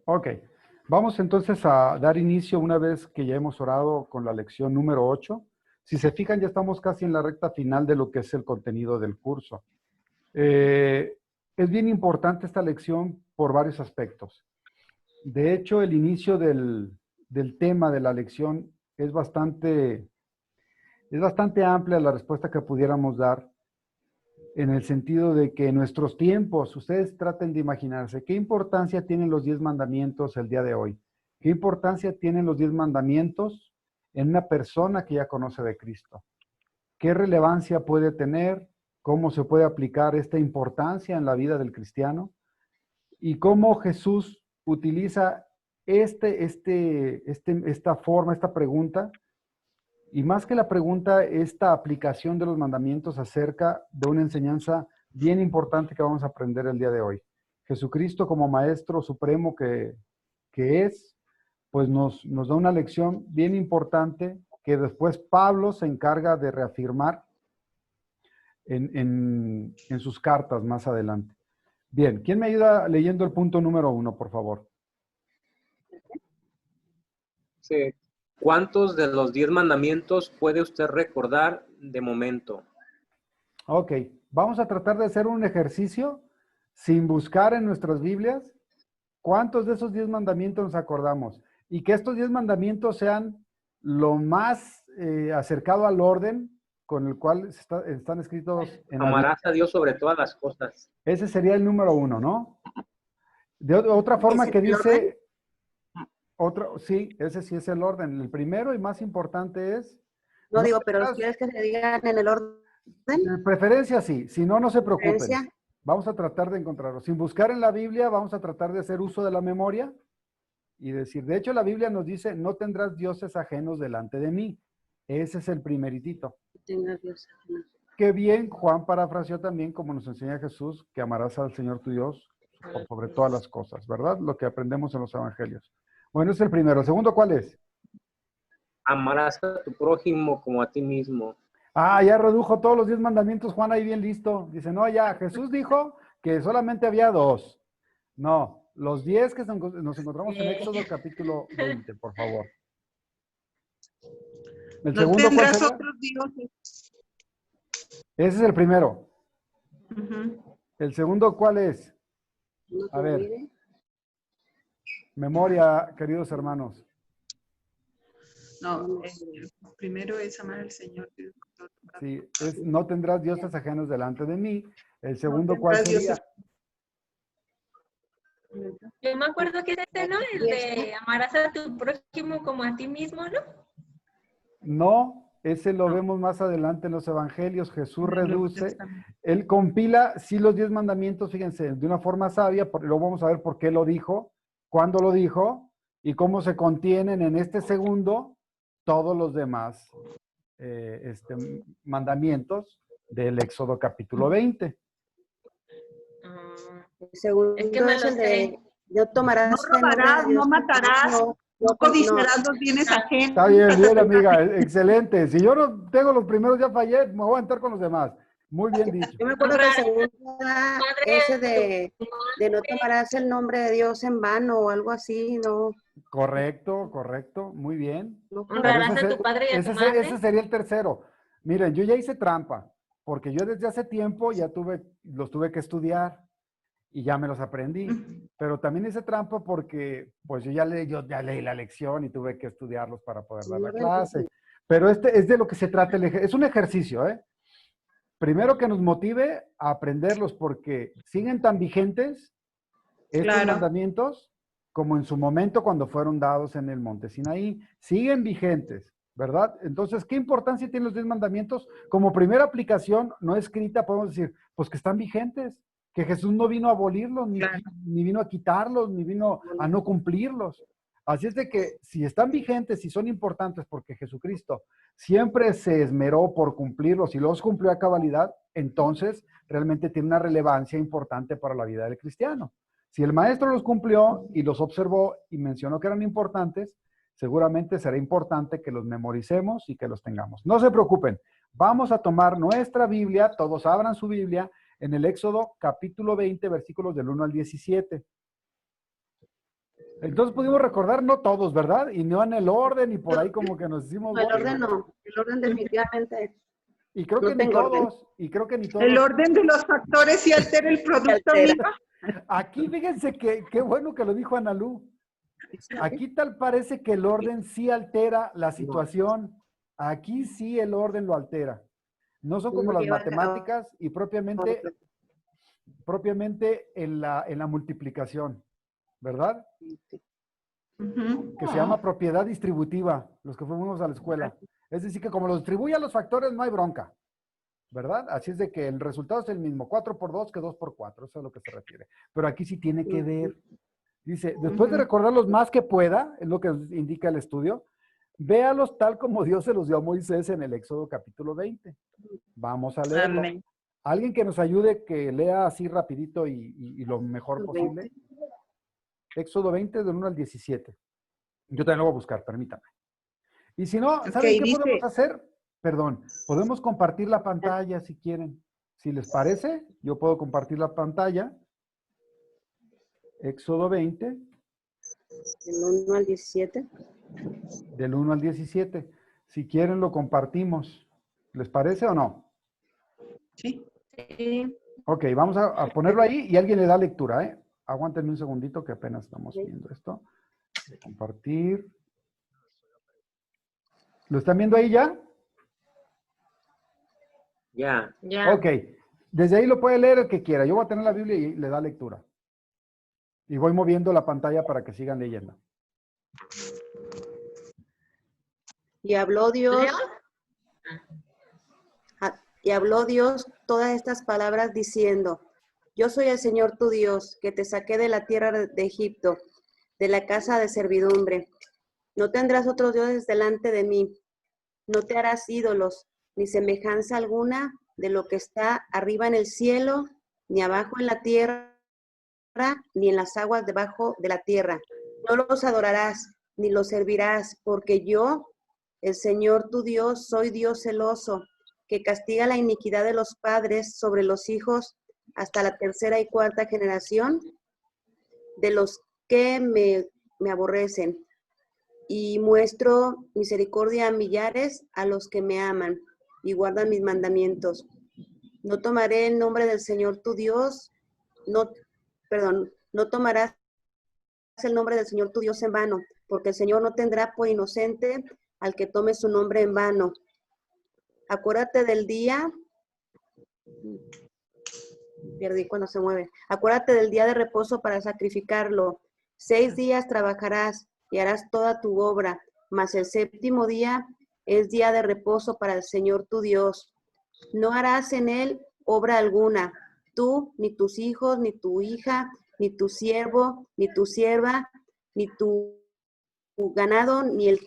Ok, vamos entonces a dar inicio una vez que ya hemos orado con la lección número 8. Si se fijan, ya estamos casi en la recta final de lo que es el contenido del curso. Es bien importante esta lección por varios aspectos. De hecho, el inicio del tema de la lección es bastante amplia la respuesta que pudiéramos dar en el sentido de que en nuestros tiempos, ustedes traten de imaginarse qué importancia tienen los 10 mandamientos el día de hoy. ¿Qué importancia tienen los 10 mandamientos en una persona que ya conoce de Cristo? ¿Qué relevancia puede tener? ¿Cómo se puede aplicar esta importancia en la vida del cristiano? Y cómo Jesús utiliza esta forma, esta pregunta, y más que la pregunta, esta aplicación de los mandamientos acerca de una enseñanza bien importante que vamos a aprender el día de hoy. Jesucristo como Maestro Supremo que es, pues nos da una lección bien importante que después Pablo se encarga de reafirmar en sus cartas más adelante. Bien, ¿quién me ayuda leyendo el punto número 1, por favor? Sí. ¿Cuántos de los 10 mandamientos puede usted recordar de momento? Ok, vamos a tratar de hacer un ejercicio sin buscar en nuestras Biblias cuántos de esos 10 mandamientos nos acordamos y que estos 10 mandamientos sean lo más acercado al orden con el cual están escritos en la Biblia. Amarás a Dios sobre todas las cosas. Ese sería el número 1, ¿no? De otra forma que dice, sí, ese sí es el orden. El primero y más importante es... No digo, pero ¿los quieres que se digan en el orden? De preferencia sí, si no, no se preocupen. Vamos a tratar de encontrarlo. Sin buscar en la Biblia, vamos a tratar de hacer uso de la memoria y decir, de hecho la Biblia nos dice, no tendrás dioses ajenos delante de mí. Ese es el primeritito. Qué bien, Juan parafraseó también, como nos enseña Jesús, que amarás al Señor tu Dios por sobre todas las cosas, ¿verdad? Lo que aprendemos en los evangelios. Bueno, ese es el primero. ¿El segundo cuál es? Amarás a tu prójimo como a ti mismo. Ah, ya redujo todos los 10 mandamientos, Juan, ahí bien listo. Dice, no, ya, Jesús dijo que solamente había 2. No, los 10 que nos encontramos en Éxodo capítulo 20, por favor. ¿El segundo cuál sería? Otros dioses. Ese es el primero. ¿El segundo cuál es? A ver. Memoria, queridos hermanos. No, primero es amar al Señor. Sí, no tendrás dioses ajenos delante de mí. El segundo, ¿cuál sería? Yo me acuerdo que este, ¿no? El de amarás a tu prójimo como a ti mismo, ¿no? No, ese lo vemos más adelante en los evangelios. Jesús reduce, él compila, sí, los 10 mandamientos, fíjense, de una forma sabia, luego vamos a ver por qué lo dijo, cuándo lo dijo y cómo se contienen en este segundo todos los demás mandamientos del Éxodo capítulo 20. Segundo es que me es lo el sé. de no tomarás, No robarás, no matarás, no codiciarás los bienes ajenos. Está bien, bien, amiga, excelente. Si yo no tengo los primeros, ya fallé, me voy a entrar con los demás. Muy bien dicho. Yo me acuerdo que el segundo era ese de no tomarás el nombre de Dios en vano o algo así, ¿no? Correcto, correcto, muy bien. Honrarás a tu padre y a tu madre. Ese sería el tercero. Miren, yo ya hice trampa, porque yo desde hace tiempo ya los tuve que estudiar y ya me los aprendí. Pero también hice trampa porque pues yo ya leí la lección y tuve que estudiarlos para poder dar la clase. Pero este es de lo que se trata, es un ejercicio, ¿eh? Primero que nos motive a aprenderlos porque siguen tan vigentes estos mandamientos como en su momento cuando fueron dados en el monte Sinaí. Siguen vigentes, ¿verdad? Entonces, ¿qué importancia tienen los 10 mandamientos? Como primera aplicación no escrita, podemos decir, pues que están vigentes, que Jesús no vino a abolirlos, ni vino a quitarlos, ni vino a no cumplirlos. Así es de que si están vigentes y son importantes porque Jesucristo siempre se esmeró por cumplirlos y los cumplió a cabalidad, entonces realmente tiene una relevancia importante para la vida del cristiano. Si el maestro los cumplió y los observó y mencionó que eran importantes, seguramente será importante que los memoricemos y que los tengamos. No se preocupen, vamos a tomar nuestra Biblia, todos abran su Biblia, en el Éxodo capítulo 20, versículos del 1 al 17. Entonces pudimos recordar, no todos, ¿verdad? Y no en el orden y por ahí como que nos hicimos... No, el orden no. El orden definitivamente Y creo no que ni tengo orden. todos, y creo que ni todos. El orden de los factores sí altera el producto, altera. amiga. Aquí fíjense que qué bueno que lo dijo Analú. Aquí tal parece que el orden sí altera la situación. Aquí sí el orden lo altera. No son como Uno las lleva matemáticas y propiamente en la multiplicación, ¿verdad? Ujú. Que se llama propiedad distributiva, los que fuimos a la escuela. Es decir, que como lo distribuye a los factores, no hay bronca, ¿verdad? Así es de que el resultado es el mismo, 4 por 2 que 2 por 4, eso es a lo que se refiere. Pero aquí sí tiene que ver. Dice, después de recordarlos más que pueda, es lo que indica el estudio, véalos tal como Dios se los dio a Moisés en el Éxodo capítulo 20. Vamos a leerlo. Amén. Alguien que nos ayude, que lea así rapidito y lo mejor posible. Éxodo 20, del 1 al 17. Yo también lo voy a buscar, permítame. Y si no, ¿saben qué podemos hacer? Perdón, podemos compartir la pantalla si quieren. Si les parece, yo puedo compartir la pantalla. Éxodo 20. Del 1 al 17. Del 1 al 17. Si quieren, lo compartimos. ¿Les parece o no? Sí. Sí. Ok, vamos a ponerlo ahí y alguien le da lectura, ¿eh? Aguántenme un segundito que apenas estamos viendo esto. Compartir. ¿Lo están viendo ahí ya? Ya. Ya. Ok. Desde ahí lo puede leer el que quiera. Yo voy a tener la Biblia y le da lectura. Y voy moviendo la pantalla para que sigan leyendo. Y habló Dios, ¿Leo? y habló Dios todas estas palabras diciendo, yo soy el Señor tu Dios, que te saqué de la tierra de Egipto, de la casa de servidumbre. No tendrás otros dioses delante de mí. No te harás ídolos, ni semejanza alguna de lo que está arriba en el cielo, ni abajo en la tierra, ni en las aguas debajo de la tierra. No los adorarás, ni los servirás, porque yo, el Señor tu Dios, soy Dios celoso, que castiga la iniquidad de los padres sobre los hijos hasta la tercera y cuarta generación de los que me aborrecen, y muestro misericordia a millares a los que me aman y guardan mis mandamientos. No tomaré el nombre del Señor tu Dios, no tomarás el nombre del Señor tu Dios en vano, porque el Señor no tendrá por inocente al que tome su nombre en vano. Acuérdate del día, perdí cuando se mueve, acuérdate del día de reposo para sacrificarlo. 6 días trabajarás y harás toda tu obra, mas el séptimo día es día de reposo para el Señor tu Dios. No harás en él obra alguna, tú, ni tus hijos, ni tu hija, ni tu siervo, ni tu sierva, ni tu ganado, ni el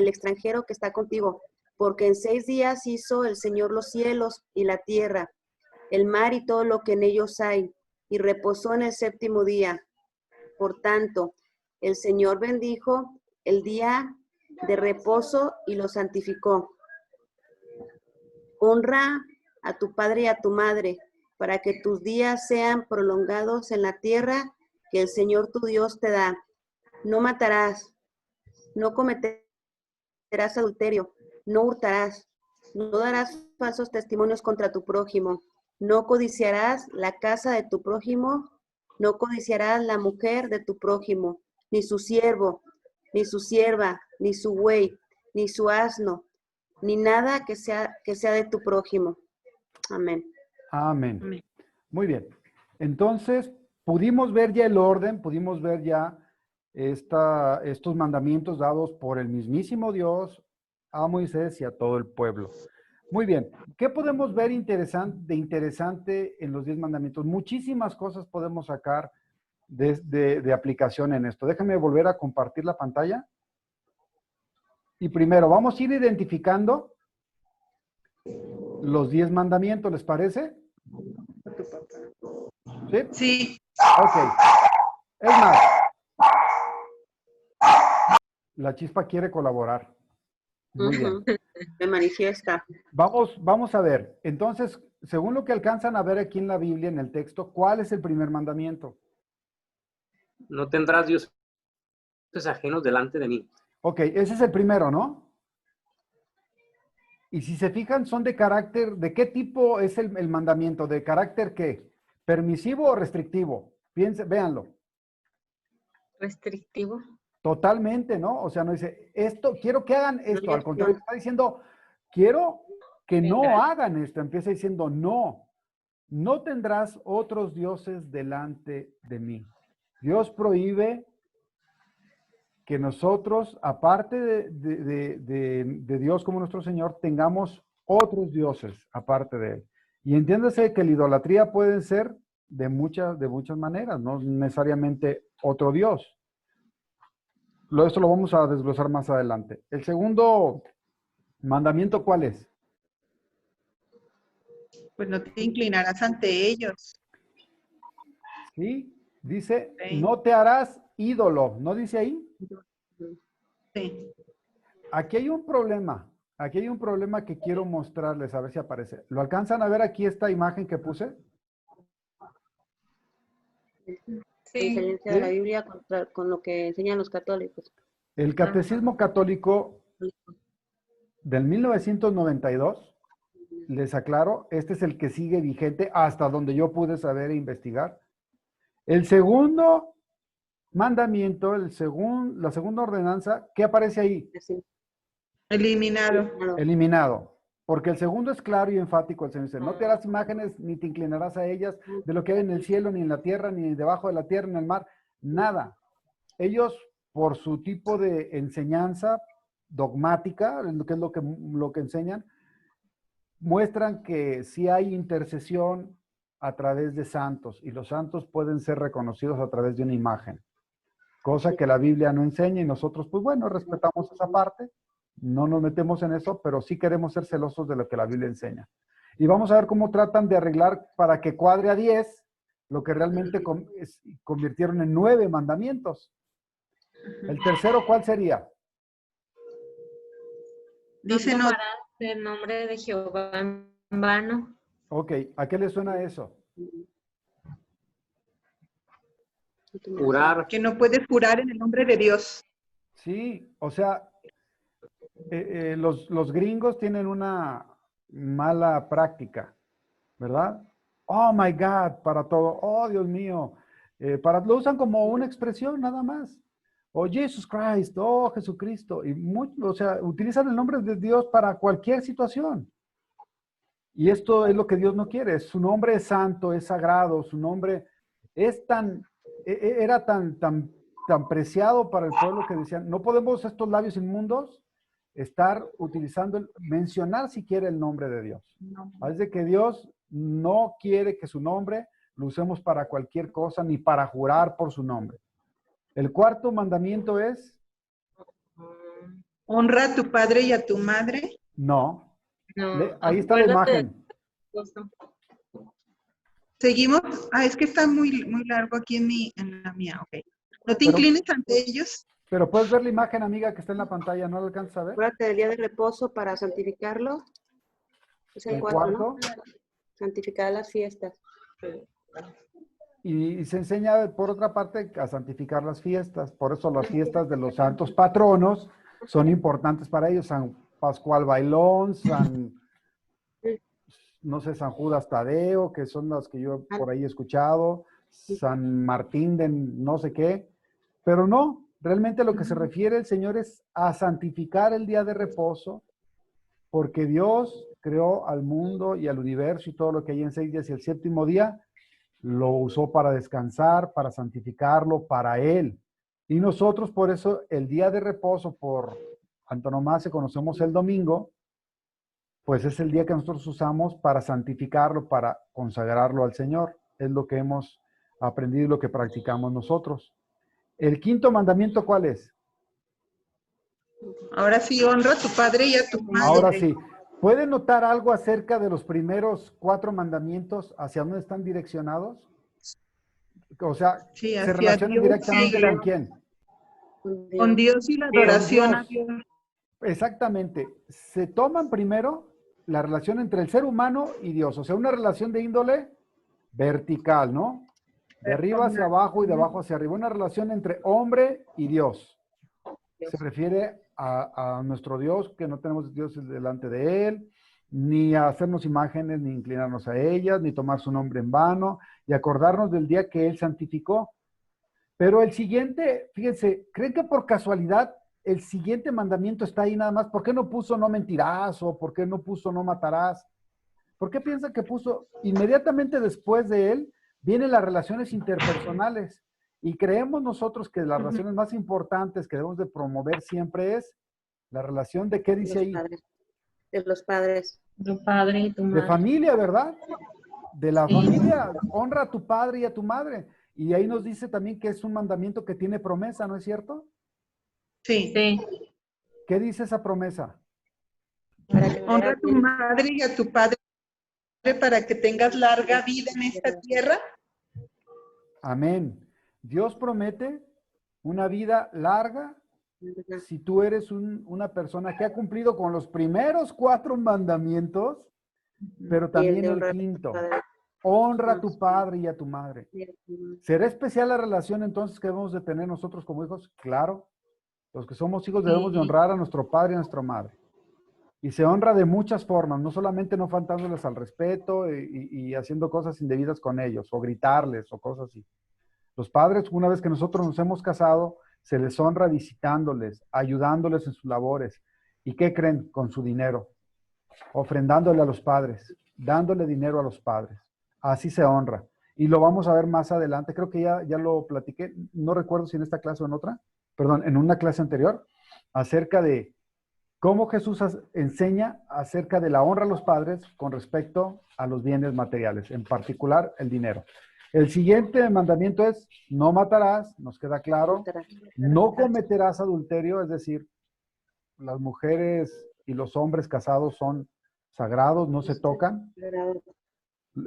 extranjero que está contigo, porque en 6 días hizo el Señor los cielos y la tierra, el mar y todo lo que en ellos hay, y reposó en el séptimo día. Por tanto, el Señor bendijo el día de reposo y lo santificó. Honra a tu padre y a tu madre, para que tus días sean prolongados en la tierra que el Señor tu Dios te da. No matarás, no cometerás adulterio, no hurtarás, no darás falsos testimonios contra tu prójimo, no codiciarás la casa de tu prójimo, no codiciarás la mujer de tu prójimo, ni su siervo, ni su sierva, ni su buey, ni su asno, ni nada que sea de tu prójimo. Amén. Amén. Amén. Muy bien. Entonces, pudimos ver ya el orden, pudimos ver ya estos mandamientos dados por el mismísimo Dios a Moisés y a todo el pueblo. Muy bien. ¿Qué podemos ver interesante en los 10 mandamientos? Muchísimas cosas podemos sacar de aplicación en esto. Déjenme volver a compartir la pantalla. Y primero, vamos a ir identificando los 10 mandamientos, ¿les parece? ¿Sí? Sí. Ok. Es más, la chispa quiere colaborar. Muy bien. Me manifiesta. Vamos a ver. Entonces, según lo que alcanzan a ver aquí en la Biblia, en el texto, ¿cuál es el primer mandamiento? No tendrás dioses ajenos delante de mí. Ok, ese es el primero, ¿no? Y si se fijan, son de carácter, ¿de qué tipo es el mandamiento? ¿De carácter qué? ¿Permisivo o restrictivo? Véanlo. Restrictivo. Totalmente, ¿no? O sea, no dice, esto, quiero que hagan esto. Al contrario, está diciendo, quiero que no hagan esto. Empieza diciendo, no, no tendrás otros dioses delante de mí. Dios prohíbe que nosotros, aparte de Dios como nuestro Señor, tengamos otros dioses aparte de Él. Y entiéndase que la idolatría puede ser de muchas maneras, no necesariamente otro Dios. Esto lo vamos a desglosar más adelante. El segundo mandamiento, ¿cuál es? Pues no te inclinarás ante ellos. Sí, dice, Sí. no te harás ídolo. ¿No dice ahí? Sí. Aquí hay un problema. Aquí hay un problema que quiero mostrarles, a ver si aparece. ¿Lo alcanzan a ver aquí esta imagen que puse? Sí. Diferencia de la Biblia con lo que enseñan los católicos. El Catecismo Católico del 1992, les aclaro, este es el que sigue vigente hasta donde yo pude saber e investigar. El segundo mandamiento, la segunda ordenanza, ¿qué aparece ahí? Así. Eliminado. Eliminado. Porque el segundo es claro y enfático. El Señor dice, no te harás imágenes ni te inclinarás a ellas de lo que hay en el cielo, ni en la tierra, ni debajo de la tierra, ni en el mar. Nada. Ellos, por su tipo de enseñanza dogmática, que es lo que enseñan, muestran que sí hay intercesión a través de santos y los santos pueden ser reconocidos a través de una imagen, cosa que la Biblia no enseña y nosotros, pues bueno, respetamos esa parte, no nos metemos en eso, pero sí queremos ser celosos de lo que la Biblia enseña. Y vamos a ver cómo tratan de arreglar para que cuadre a 10 lo que realmente convirtieron en 9 mandamientos. El tercero, ¿cuál sería? Dice no no. tomarás el nombre de Jehová en vano. Ok, ¿a qué le suena eso? Jurar. Que no puedes jurar en el nombre de Dios. Sí, o sea, los gringos tienen una mala práctica, ¿verdad? Oh my God, para todo. Oh, Dios mío. Lo usan como una expresión nada más. Oh, Jesus Christ. Oh, Jesucristo. O sea, utilizan el nombre de Dios para cualquier situación. Y esto es lo que Dios no quiere. Su nombre es santo, es sagrado. Su nombre era tan preciado para el pueblo que decían, no podemos estos labios inmundos estar utilizando, mencionar siquiera el nombre de Dios. Es de que Dios no quiere que su nombre lo usemos para cualquier cosa, ni para jurar por su nombre. El cuarto mandamiento es, Honra a tu padre y a tu madre. No, ahí está la acuérdate de imagen. tu esposo. Seguimos. Es que está muy largo aquí en la mía. Ok. No te inclines ante ellos. Pero puedes ver la imagen, amiga, que está en la pantalla, ¿no la alcanzas a ver? Acuérdate del día de reposo para santificarlo. Es el El cuarto, ¿no? cuarto. Santificar las fiestas. Y se enseña, por otra parte, a santificar las fiestas. Por eso las fiestas de los santos patronos son importantes para ellos. San Pascual Bailón, no sé, San Judas Tadeo, que son las que yo por ahí he escuchado, San Martín de no sé qué. Pero no, realmente lo que se refiere el Señor es a santificar el día de reposo, porque Dios creó al mundo y al universo y todo lo que hay en 6 días, y el séptimo día lo usó para descansar, para santificarlo, para Él. Y nosotros por eso el día de reposo, por antonomasia, conocemos el domingo, pues es el día que nosotros usamos para santificarlo, para consagrarlo al Señor. Es lo que hemos aprendido y lo que practicamos nosotros. El quinto mandamiento, ¿cuál es? Ahora sí, honra a tu padre y a tu madre. Ahora sí. ¿Pueden notar algo acerca de los primeros 4 mandamientos? ¿Hacia dónde están direccionados? O sea, Sí, ¿se hacia relacionan Dios, directamente sí, con quién? con Dios y la adoración a Dios. Exactamente. Se toman primero la relación entre el ser humano y Dios. O sea, una relación de índole vertical, ¿no? De arriba hacia abajo y de abajo hacia arriba. Una relación entre hombre y Dios. se refiere a nuestro Dios, que no tenemos dioses delante de Él, ni a hacernos imágenes, ni inclinarnos a ellas, ni tomar su nombre en vano, y acordarnos del día que Él santificó. Pero el siguiente, fíjense, ¿creen que por casualidad el siguiente mandamiento está ahí nada más? ¿Por qué no puso no mentirás o por qué no puso no matarás? ¿Por qué piensan que puso inmediatamente después de él vienen las relaciones interpersonales? Y creemos nosotros que las relaciones más importantes que debemos de promover siempre es la relación de, ¿qué dice ahí? De los padres. Tu padre y tu madre. De familia, ¿verdad? De la Sí. familia. Honra a tu padre y a tu madre. Y ahí nos dice también que es un mandamiento que tiene promesa, ¿no es cierto? Sí. Sí. ¿Qué dice esa promesa? Para que Honra a tu madre y a tu padre para que tengas larga vida en esta tierra. Amén. Dios promete una vida larga si tú eres una persona que ha cumplido con los primeros 4 mandamientos, pero también el quinto. Honra a tu padre y a tu madre. ¿Será especial la relación entonces que debemos de tener nosotros como hijos? Claro. Los que somos hijos debemos de honrar a nuestro padre y a nuestra madre. Y se honra de muchas formas, no solamente no faltándoles al respeto y haciendo cosas indebidas con ellos, o gritarles, o cosas así. Los padres, una vez que nosotros nos hemos casado, se les honra visitándoles, ayudándoles en sus labores. ¿Y qué creen? Con su dinero. Ofrendándole a los padres, dándole dinero a los padres. Así se honra. Y lo vamos a ver más adelante. Creo que ya lo platiqué, no recuerdo si en esta clase o en otra, perdón, en una clase anterior, acerca de cómo Jesús enseña acerca de la honra a los padres con respecto a los bienes materiales, en particular el dinero. El siguiente mandamiento es, no matarás, nos queda claro, no cometerás adulterio, es decir, las mujeres y los hombres casados son sagrados, no se tocan.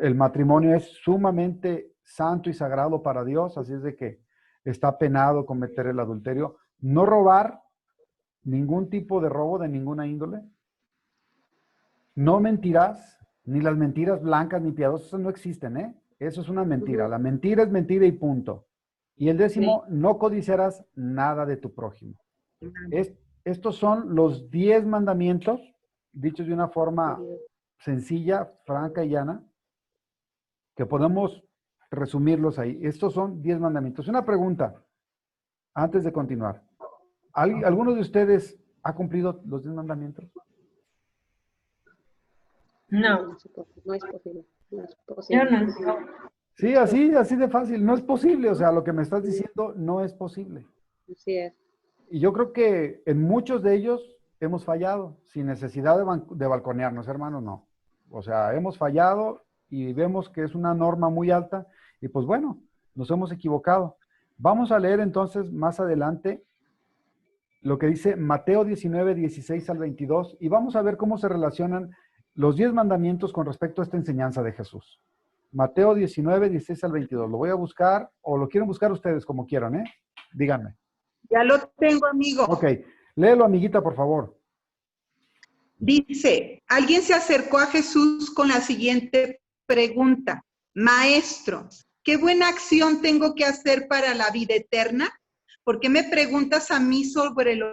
El matrimonio es sumamente santo y sagrado para Dios, así es de que está penado cometer el adulterio. No robar, ningún tipo de robo de ninguna índole. No mentirás, ni las mentiras blancas ni piadosas no existen, ¿eh? Eso es una mentira. La mentira es mentira y punto. Y el 10º, no codiciarás nada de tu prójimo. Estos son los 10 mandamientos, dichos de una forma sencilla, franca y llana, que podemos resumirlos ahí. Estos son 10 mandamientos. Una pregunta, antes de continuar. ¿Alguno de ustedes ha cumplido los 10 mandamientos? No. No es posible. No es Yo posible. no. Sí, así de fácil. No es posible. O sea, lo que me estás diciendo no es posible. Así es. Y yo creo que en muchos de ellos hemos fallado, sin necesidad de balconearnos, hermanos, no. O sea, hemos fallado y vemos que es una norma muy alta y pues bueno, nos hemos equivocado. Vamos a leer entonces más adelante lo que dice Mateo 19, 16 al 22 y vamos a ver cómo se relacionan los 10 mandamientos con respecto a esta enseñanza de Jesús. Mateo 19, 16 al 22. Lo voy a buscar o lo quieren buscar ustedes como quieran, ¿eh? Díganme. Ya lo tengo, amigo. Ok, léelo, amiguita, por favor. Dice, alguien se acercó a Jesús con la siguiente pregunta. Maestro, ¿qué buena acción tengo que hacer para la vida eterna? ¿Por qué me preguntas a mí sobre lo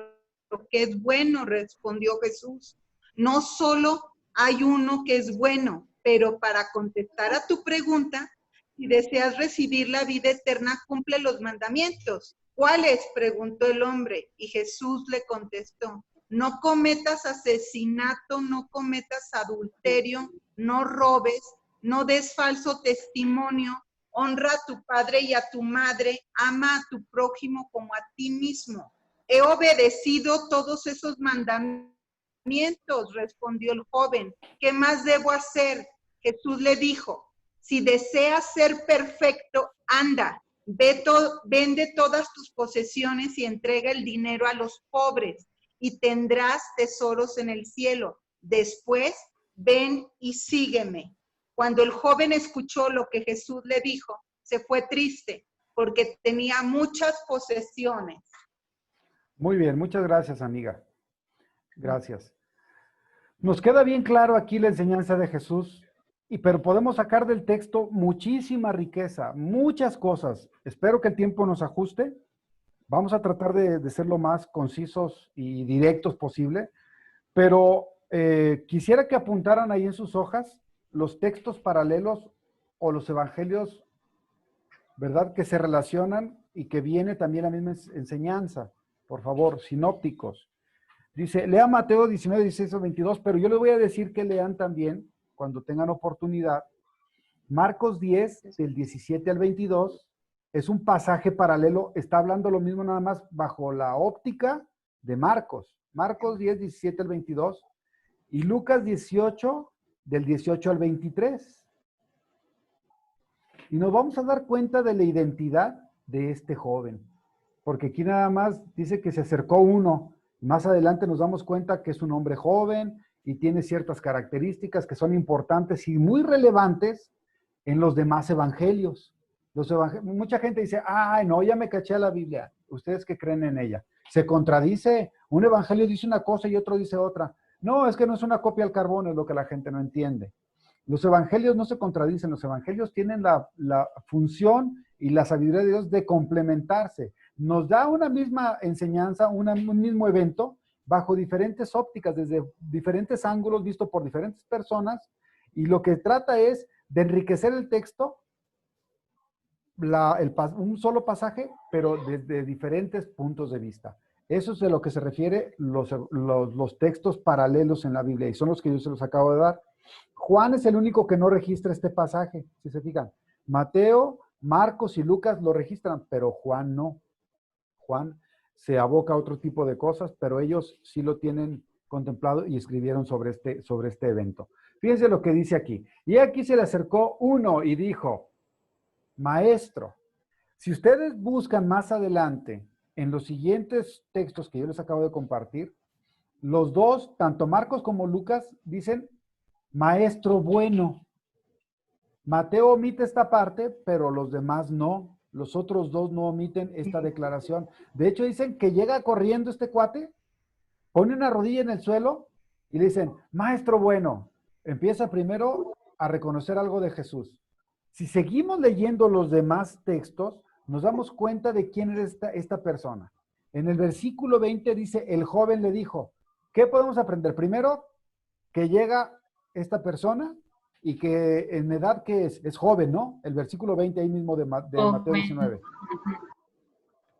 que es bueno? Respondió Jesús. No solo hay uno que es bueno, pero para contestar a tu pregunta, si deseas recibir la vida eterna, cumple los mandamientos. ¿Cuáles? Preguntó el hombre. Y Jesús le contestó. No cometas asesinato, no cometas adulterio, no robes, no des falso testimonio, honra a tu padre y a tu madre, ama a tu prójimo como a ti mismo. He obedecido todos esos mandamientos, respondió el joven. ¿Qué más debo hacer? Jesús le dijo, si deseas ser perfecto, anda, vende todas tus posesiones y entrega el dinero a los pobres y tendrás tesoros en el cielo. Después, ven y sígueme. Cuando el joven escuchó lo que Jesús le dijo, se fue triste porque tenía muchas posesiones. Muy bien, muchas gracias, amiga. Gracias. Nos queda bien claro aquí la enseñanza de Jesús, pero podemos sacar del texto muchísima riqueza, muchas cosas. Espero que el tiempo nos ajuste Vamos a tratar de ser lo más concisos y directos posible, pero quisiera que apuntaran ahí en sus hojas los textos paralelos o los evangelios, ¿verdad? Que se relacionan y que viene también la misma enseñanza. Por favor, sinópticos. Dice, lea Mateo 19, 16 o 22, pero yo les voy a decir que lean también, cuando tengan oportunidad, Marcos 10, del 17 al 22, es un pasaje paralelo, está hablando lo mismo nada más bajo la óptica de Marcos. Marcos 10, 17 al 22 y Lucas 18, del 18 al 23. Y nos vamos a dar cuenta de la identidad de este joven, porque aquí nada más dice que se acercó uno. Más adelante nos damos cuenta que es un hombre joven y tiene ciertas características que son importantes y muy relevantes en los demás evangelios. Mucha gente dice, ay, no, ya me caché a la Biblia. ¿Ustedes qué creen en ella? Se contradice. Un evangelio dice una cosa y otro dice otra. No, es que no es una copia al carbón, es lo que la gente no entiende. Los evangelios no se contradicen. Los evangelios tienen la función y la sabiduría de Dios de complementarse. Nos da una misma enseñanza, un mismo evento, bajo diferentes ópticas, desde diferentes ángulos, visto por diferentes personas, y lo que trata es de enriquecer el texto, un solo pasaje, pero desde diferentes puntos de vista. Eso es de lo que se refiere los textos paralelos en la Biblia, y son los que yo se los acabo de dar. Juan es el único que no registra este pasaje, si se fijan. Mateo, Marcos y Lucas lo registran, pero Juan no. Juan se aboca a otro tipo de cosas, pero ellos sí lo tienen contemplado y escribieron sobre este evento. Fíjense lo que dice aquí. Y aquí se le acercó uno y dijo, maestro, si ustedes buscan más adelante en los siguientes textos que yo les acabo de compartir, los dos, tanto Marcos como Lucas, dicen maestro bueno. Mateo omite esta parte, pero los demás no. Los otros dos no omiten esta declaración. De hecho, dicen que llega corriendo este cuate, pone una rodilla en el suelo y le dicen, maestro bueno. Empieza primero a reconocer algo de Jesús. Si seguimos leyendo los demás textos, nos damos cuenta de quién era esta persona. En el versículo 20 dice, el joven le dijo, ¿qué podemos aprender? Primero, que llega esta persona y que en edad que es joven, ¿no? El versículo 20 ahí mismo de Mateo 19.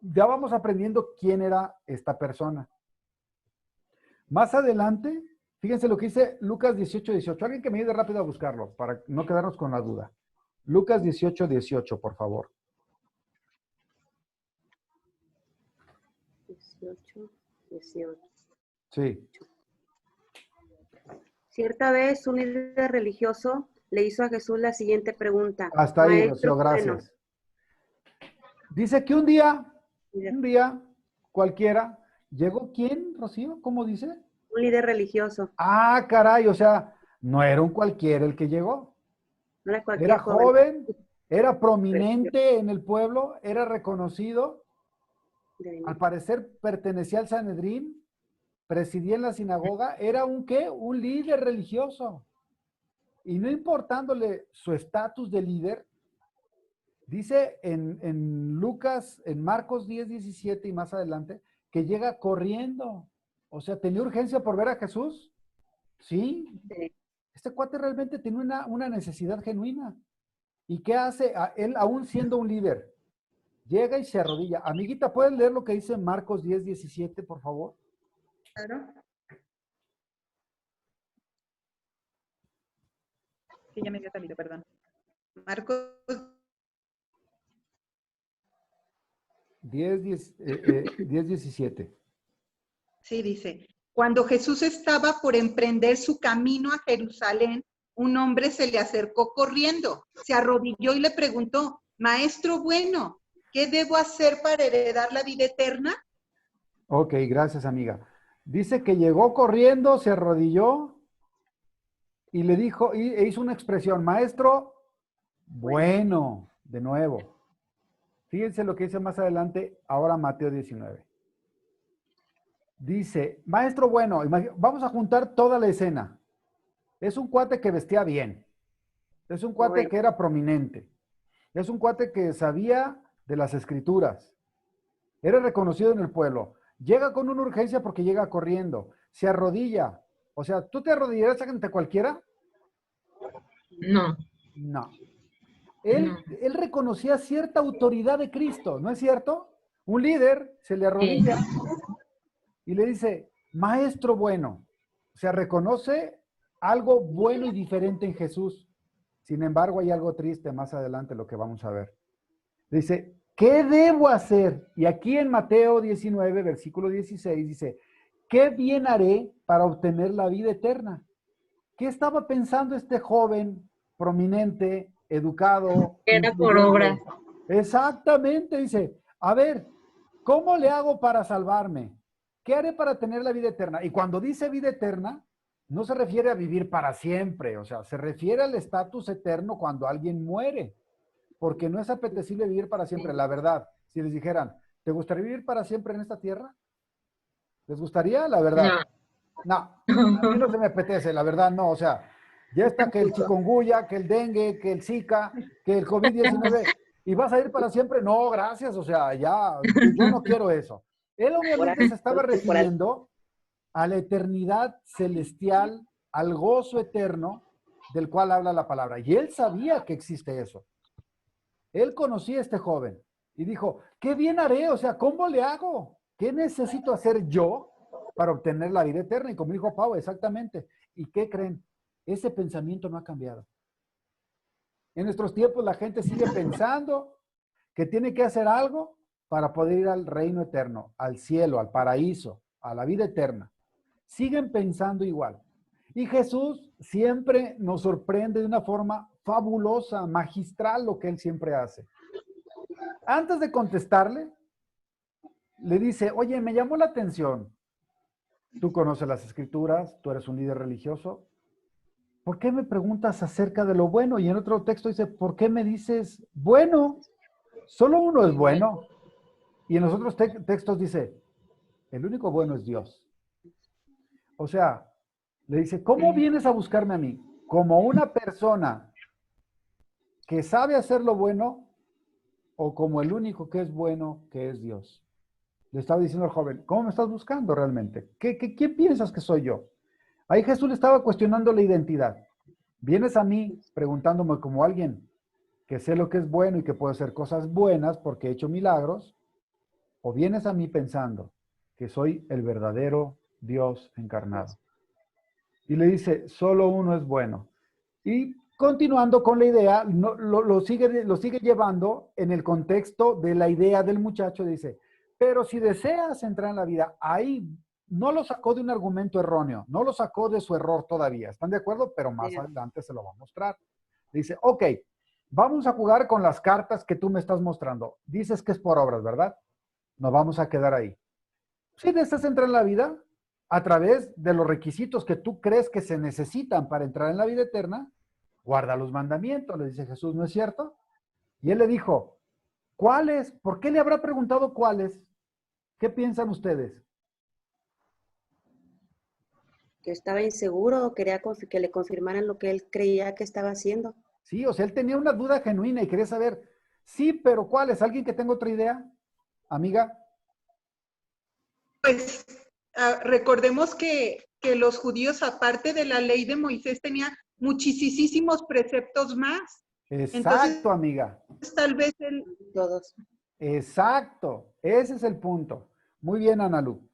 Ya vamos aprendiendo quién era esta persona. Más adelante, fíjense lo que dice Lucas 18, 18. Alguien que me ayude rápido a buscarlo para no quedarnos con la duda. Lucas 18, 18, por favor. 18, 18. Sí. Cierta vez un líder religioso le hizo a Jesús la siguiente pregunta. Hasta ahí, Maestro, Rocío, gracias. Dice que un día cualquiera, ¿llegó quién, Rocío? ¿Cómo dice? Un líder religioso. Ah, caray, o sea, no era un cualquiera el que llegó. No era cualquier Era joven, era prominente en el pueblo, era reconocido. Al parecer pertenecía al Sanedrín, presidía en la sinagoga, era un ¿qué? Un líder religioso. Y no importándole su estatus de líder, dice en Lucas, en Marcos 10, 17 y más adelante, que llega corriendo. O sea, ¿tenía urgencia por ver a Jesús? Sí. Este cuate realmente tiene una necesidad genuina. ¿Y qué hace? Él, aún siendo un líder, llega y se arrodilla. Amiguita, ¿puedes leer lo que dice Marcos 10, 17, por favor? Claro. Que ya me había salido, perdón. Marcos 10, 17. Sí, dice, cuando Jesús estaba por emprender su camino a Jerusalén, un hombre se le acercó corriendo, se arrodilló y le preguntó, Maestro bueno, ¿qué debo hacer para heredar la vida eterna? Ok, gracias, amiga. Dice que llegó corriendo, se arrodilló y le dijo, e hizo una expresión, Maestro bueno, de nuevo. Fíjense lo que dice más adelante, ahora Mateo 19. Dice, maestro bueno, vamos a juntar toda la escena. Es un cuate que vestía bien. Es un cuate que era prominente. Es un cuate que sabía de las escrituras. Era reconocido en el pueblo. Llega con una urgencia porque llega corriendo. Se arrodilla. O sea, ¿tú te arrodillarías ante cualquiera? No, No. no. Él reconocía cierta autoridad de Cristo, ¿no es cierto? Un líder se le arrodilla y le dice, maestro bueno. O sea, reconoce algo bueno y diferente en Jesús. Sin embargo, hay algo triste más adelante, lo que vamos a ver. Dice, ¿qué debo hacer? Y aquí en Mateo 19, versículo 16, dice, ¿qué bien haré para obtener la vida eterna? ¿Qué estaba pensando este joven prominente, educado, Era por influyente? obra. Exactamente, dice, a ver, ¿cómo le hago para salvarme? ¿Qué haré para tener la vida eterna? Y cuando dice vida eterna, no se refiere a vivir para siempre, o sea, se refiere al estatus eterno cuando alguien muere, porque no es apetecible vivir para siempre. La verdad, si les dijeran, ¿te gustaría vivir para siempre en esta tierra? ¿Les gustaría? La verdad. No, a mí no se me apetece, la verdad no, o sea, ya está que el chikungunya, que el dengue, que el Zika, que el COVID-19, y vas a ir para siempre, no, gracias, o sea, ya, yo no quiero eso. Él obviamente se estaba refiriendo a la eternidad celestial, al gozo eterno del cual habla la palabra, y él sabía que existe eso. Él conocía a este joven y dijo, ¿qué bien haré? O sea, ¿cómo le hago? ¿Qué necesito hacer yo para obtener la vida eterna? Y como dijo Pau, exactamente. ¿Y qué creen? Ese pensamiento no ha cambiado. En nuestros tiempos la gente sigue pensando que tiene que hacer algo para poder ir al reino eterno, al cielo, al paraíso, a la vida eterna. Siguen pensando igual. Y Jesús siempre nos sorprende de una forma fabulosa, magistral, lo que él siempre hace. Antes de contestarle, le dice, oye, me llamó la atención. Tú conoces las escrituras, tú eres un líder religioso. ¿Por qué me preguntas acerca de lo bueno? Y en otro texto dice, ¿por qué me dices bueno? Solo uno es bueno. Y en los otros textos dice, el único bueno es Dios. O sea, le dice, ¿cómo vienes a buscarme a mí? ¿Como una persona que sabe hacer lo bueno o como el único que es bueno, que es Dios? Le estaba diciendo al joven, ¿cómo me estás buscando realmente? ¿Quién piensas que soy yo? Ahí Jesús le estaba cuestionando la identidad. Vienes a mí preguntándome como alguien que sé lo que es bueno y que puedo hacer cosas buenas porque he hecho milagros, o vienes a mí pensando que soy el verdadero Dios encarnado. Y le dice, solo uno es bueno. Y continuando con la idea, lo sigue llevando en el contexto de la idea del muchacho, dice, pero si deseas entrar en la vida, ahí no lo sacó de un argumento erróneo, no lo sacó de su error todavía, ¿están de acuerdo? Pero más adelante se lo va a mostrar. Dice, ok, vamos a jugar con las cartas que tú me estás mostrando. Dices que es por obras, ¿verdad? Nos vamos a quedar ahí. Si deseas entrar en la vida, a través de los requisitos que tú crees que se necesitan para entrar en la vida eterna, guarda los mandamientos, le dice Jesús, ¿no es cierto? Y él le dijo, ¿cuáles? ¿Por qué le habrá preguntado cuáles? ¿Qué piensan ustedes? Que estaba inseguro, quería que le confirmaran lo que él creía que estaba haciendo. Sí, o sea, él tenía una duda genuina y quería saber, sí, pero ¿cuáles? ¿Alguien que tenga otra idea? Amiga. Pues recordemos que los judíos, aparte de la ley de Moisés, tenían muchísimos preceptos más. Exacto, entonces, amiga. Tal vez todos. Exacto, ese es el punto. Muy bien, Analu.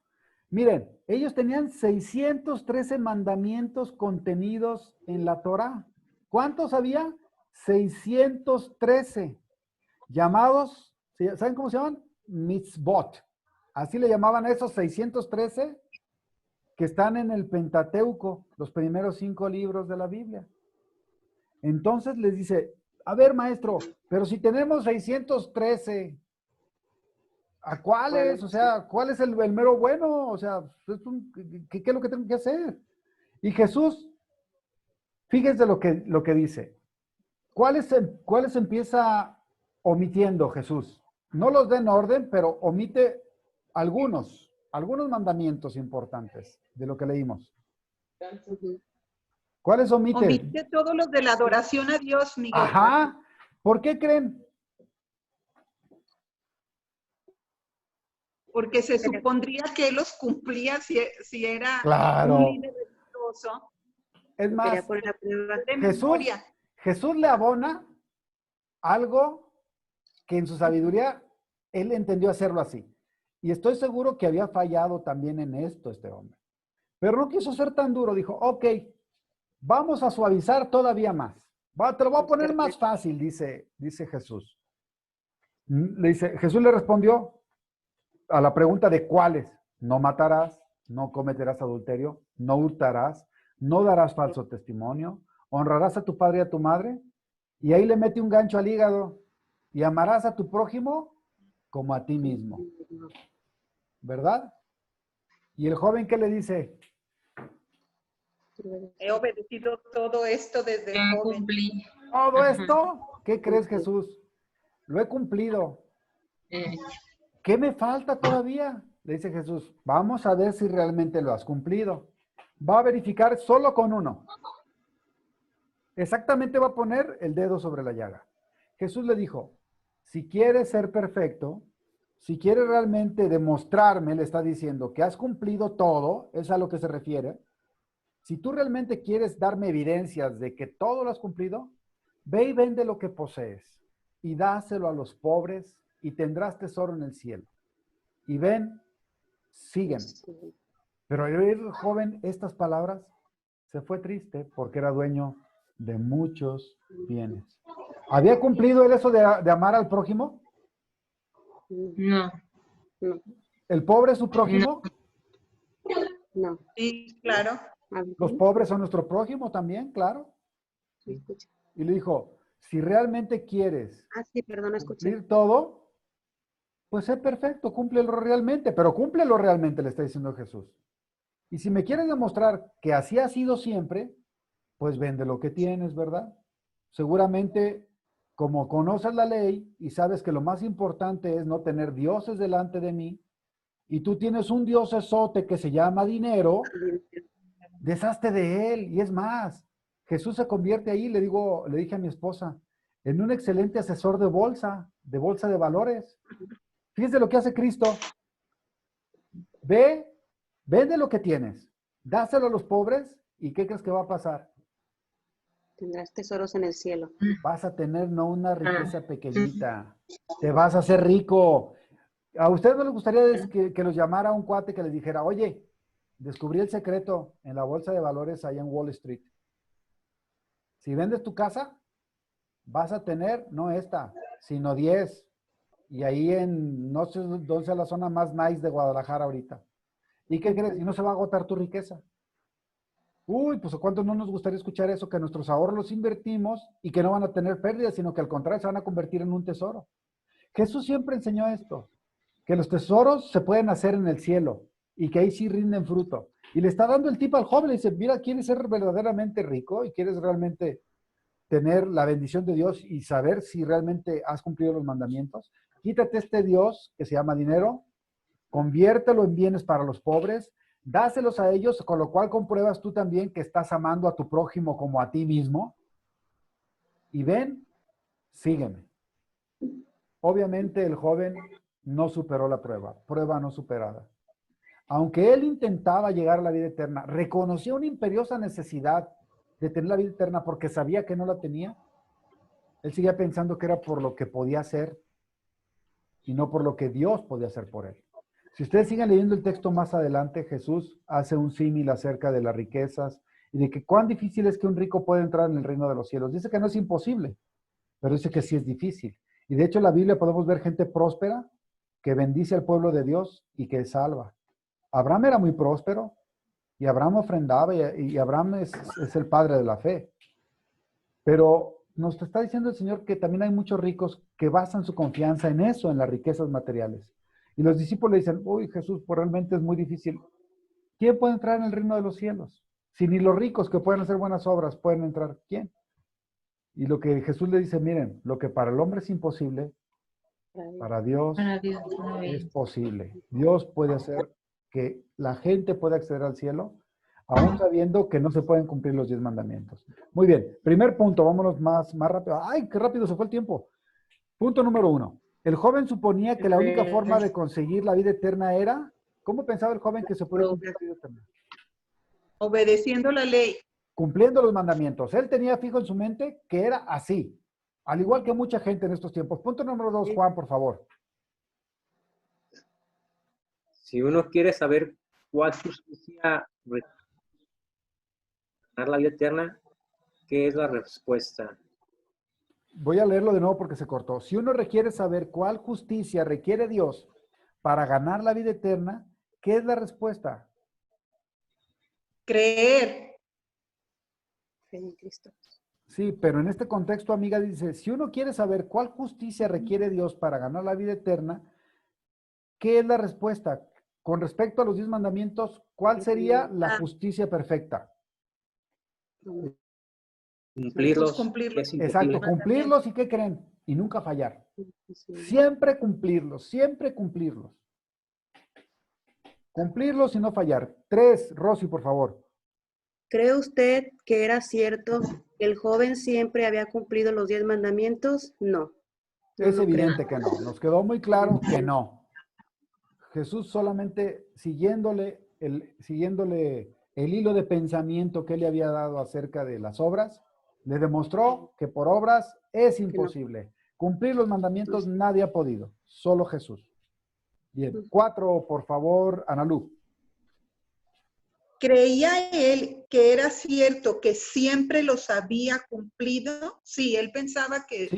Miren, ellos tenían 613 mandamientos contenidos en la Torá. ¿Cuántos había? 613. Llamados, ¿saben cómo se llaman? Mitzvot. Así le llamaban a esos 613 que están en el Pentateuco, los primeros 5 libros de la Biblia. Entonces les dice, a ver, maestro, pero si tenemos 613, ¿a cuáles? O sea, ¿cuál es el mero bueno? O sea, ¿qué es lo que tengo que hacer? Y Jesús, fíjense lo que dice. ¿Cuáles empieza omitiendo Jesús? No los da en orden, pero omite algunos mandamientos importantes de lo que leímos. ¿Cuáles omite? Omite todos los de la adoración a Dios, Miguel. Ajá. ¿Por qué creen? Porque se supondría que él los cumplía si era Claro. un líder religioso. Es Lo más, quería poner a prueba. De Jesús, memoria. Jesús le abona algo que en su sabiduría él entendió hacerlo así. Y estoy seguro que había fallado también en esto este hombre. Pero no quiso ser tan duro. Dijo, ok, vamos a suavizar todavía más. Te lo voy a poner más fácil, dice Jesús. Jesús le respondió a la pregunta de cuáles. No matarás, no cometerás adulterio, no hurtarás, no darás falso testimonio, honrarás a tu padre y a tu madre. Y ahí le mete un gancho al hígado. Y amarás a tu prójimo como a ti mismo. ¿Verdad? Y el joven, ¿qué le dice? He obedecido todo esto desde joven. Cumplí. Todo esto, ¿qué crees, Jesús? Lo he cumplido. ¿Qué me falta todavía? Le dice Jesús, vamos a ver si realmente lo has cumplido. Va a verificar solo con uno. Exactamente va a poner el dedo sobre la llaga. Jesús le dijo, si quieres ser perfecto, si quieres realmente demostrarme, le está diciendo que has cumplido todo, es a lo que se refiere. Si tú realmente quieres darme evidencias de que todo lo has cumplido, ve y vende lo que posees y dáselo a los pobres y tendrás tesoro en el cielo. Y ven, sígueme. Pero al oír el joven estas palabras, se fue triste porque era dueño de muchos bienes. ¿Había cumplido él eso de amar al prójimo? No. No, ¿El pobre es su prójimo? no. Sí, claro. Los pobres son nuestro prójimo también, claro. Sí, escucha. Y le dijo, si realmente quieres Ah, sí, perdón, escuché. cumplir todo, pues sé perfecto, cúmplelo realmente, pero cúmplelo realmente, le está diciendo Jesús. Y si me quieres demostrar que así ha sido siempre, pues vende lo que tienes, ¿verdad? Seguramente, como conoces la ley y sabes que lo más importante es no tener dioses delante de mí, y tú tienes un dios esote que se llama dinero, deshazte de él. Y es más, Jesús se convierte ahí, le dije a mi esposa, en un excelente asesor de bolsa de valores. Fíjese lo que hace Cristo. Vende lo que tienes, dáselo a los pobres, ¿y qué crees que va a pasar? Tendrás tesoros en el cielo. Vas a tener no una riqueza pequeñita, te vas a hacer rico. ¿A ustedes no les gustaría que los llamara un cuate que les dijera, oye, descubrí el secreto en la bolsa de valores allá en Wall Street? Si vendes tu casa, vas a tener, no esta, sino 10. Y ahí no sé dónde es la zona más nice de Guadalajara ahorita. ¿Y qué crees? Y no se va a agotar tu riqueza. Uy, pues ¿a cuántos no nos gustaría escuchar eso? Que nuestros ahorros los invertimos y que no van a tener pérdidas, sino que al contrario se van a convertir en un tesoro. Jesús siempre enseñó esto, que los tesoros se pueden hacer en el cielo y que ahí sí rinden fruto. Y le está dando el tip al joven, le dice, mira, ¿quieres ser verdaderamente rico y quieres realmente tener la bendición de Dios y saber si realmente has cumplido los mandamientos? Quítate este Dios que se llama dinero, conviértelo en bienes para los pobres, dáselos a ellos, con lo cual compruebas tú también que estás amando a tu prójimo como a ti mismo. Y ven, sígueme. Obviamente el joven no superó la prueba no superada. Aunque él intentaba llegar a la vida eterna, reconocía una imperiosa necesidad de tener la vida eterna porque sabía que no la tenía. Él seguía pensando que era por lo que podía hacer y no por lo que Dios podía hacer por él. Si ustedes siguen leyendo el texto más adelante, Jesús hace un símil acerca de las riquezas y de que cuán difícil es que un rico pueda entrar en el reino de los cielos. Dice que no es imposible, pero dice que sí es difícil. Y de hecho en la Biblia podemos ver gente próspera que bendice al pueblo de Dios y que salva. Abraham era muy próspero y Abraham ofrendaba y Abraham es el padre de la fe. Pero nos está diciendo el Señor que también hay muchos ricos que basan su confianza en eso, en las riquezas materiales. Y los discípulos le dicen, uy, Jesús, pues realmente es muy difícil. ¿Quién puede entrar en el reino de los cielos? Si ni los ricos que pueden hacer buenas obras pueden entrar, ¿quién? Y lo que Jesús le dice, miren, lo que para el hombre es imposible, para Dios es posible. Dios puede hacer que la gente pueda acceder al cielo, aún sabiendo que no se pueden cumplir los 10 mandamientos. Muy bien, primer punto, vámonos más rápido. ¡Ay, qué rápido se fue el tiempo! Punto número 1. El joven suponía que la única forma de conseguir la vida eterna era, ¿cómo pensaba el joven que se podía cumplir la vida eterna? Obedeciendo la ley. Cumpliendo los mandamientos. Él tenía fijo en su mente que era así, al igual que mucha gente en estos tiempos. Punto número 2, Juan, por favor. Si uno quiere saber cuál justicia ganar la vida eterna, ¿qué es la respuesta? Voy a leerlo de nuevo porque se cortó. Si uno requiere saber cuál justicia requiere Dios para ganar la vida eterna, ¿qué es la respuesta? Creer. En Cristo. Sí, pero en este contexto, amiga, dice, si uno quiere saber cuál justicia requiere Dios para ganar la vida eterna, ¿qué es la respuesta? Con respecto a los 10 mandamientos, ¿cuál sería la justicia perfecta? Cumplirlos. Cumplirlos. Es imposible. Exacto, cumplirlos y ¿qué creen? Y nunca fallar. Siempre cumplirlos, siempre cumplirlos. Cumplirlos y no fallar. 3, Rosy, por favor. ¿Cree usted que era cierto que el joven siempre había cumplido los 10 mandamientos? No. No Es lo creo. evidente que no. Nos quedó muy claro que no. Jesús solamente siguiéndole el hilo de pensamiento que él le había dado acerca de las obras, le demostró que por obras es imposible. Cumplir los mandamientos nadie ha podido, solo Jesús. Bien, 4, por favor, Analú. ¿Creía él que era cierto que siempre los había cumplido? Sí, él pensaba que